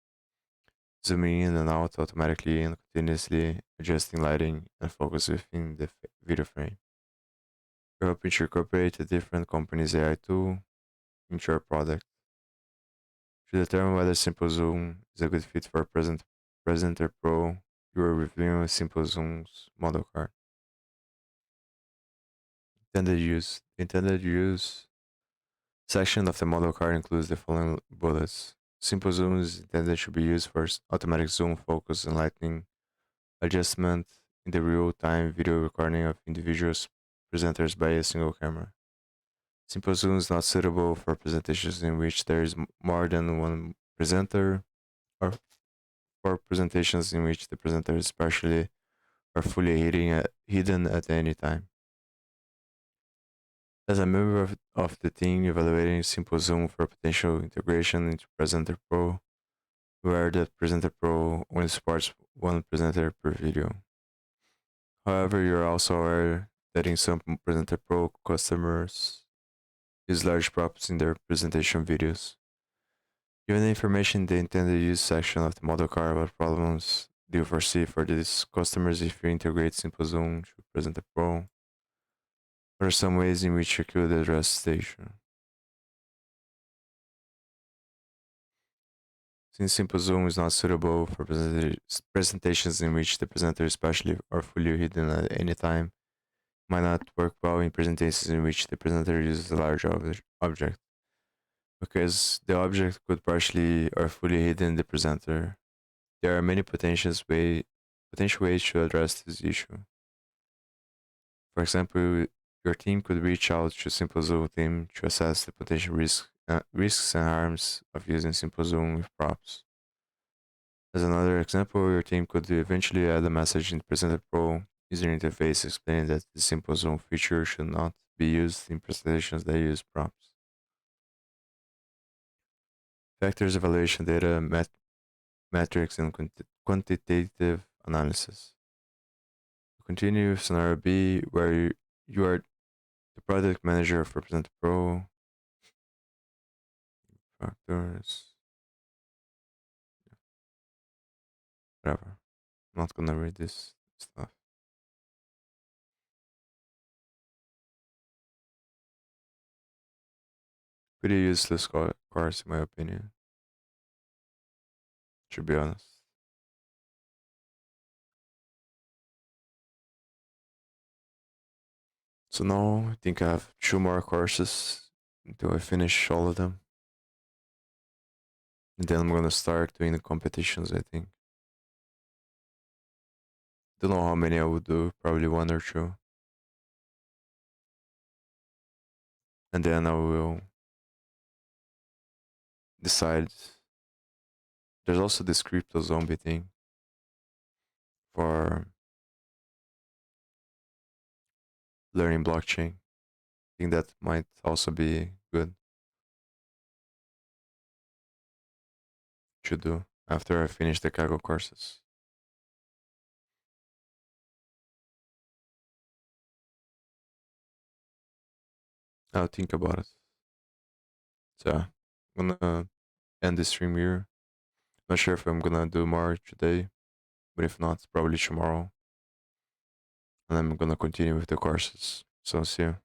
zooming in and out automatically and continuously adjusting lighting and focus within the video frame. You're hoping to incorporate a different company's AI tool into your product. To determine whether Simple Zoom is a good fit for a Presenter Pro, you are reviewing Simple Zoom's model card. Intended use. The intended use section of the model card includes the following bullets. Simple Zoom is intended to be used for automatic zoom, focus, and lighting adjustment in the real-time video recording of individuals presenters by a single camera. Simple Zoom is not suitable for presentations in which there is more than one presenter, or for presentations in which the presenter is partially or fully hidden at any time. As a member of the team evaluating Simple Zoom for potential integration into Presenter Pro, where the Presenter Pro only supports one presenter per video. However, you're also aware that in some Presenter Pro customers use large props in their presentation videos. Given the information in the intended use section of the model card, what problems do you foresee for these customers if you integrate Simple Zoom to Presenter Pro? What are some ways in which you could address the issue? Since Simple Zoom is not suitable for presentations in which the presenter is partially or fully hidden at any time, it might not work well in presentations in which the presenter uses a large object, because the object could partially or fully hidden the presenter. There are many potential ways to address this issue. For example, your team could reach out to Simple Zoom team to assess the potential risks and harms of using Simple Zoom with props. As another example, your team could eventually add a message in the Presenter Pro user interface explaining that the Simple Zoom feature should not be used in presentations that use props. Factors evaluation data, metrics, and quantitative analysis. Continue with scenario B, where you are the product manager for Presenter Pro. Factors. Whatever. I'm not gonna read this stuff. Pretty useless course, in my opinion. To be honest. So now I think I have 2 more courses until I finish all of them. And then I'm gonna start doing the competitions, I think. Don't know how many I would do, probably 1 or 2. And then I will decide. There's also this crypto zombie thing for learning blockchain. I think that might also be good to do after I finish the Kaggle courses. I'll think about it. So I'm gonna end this stream here. Not sure if I'm gonna do more today, but if not, probably tomorrow. And I'm gonna continue with the courses. So see you.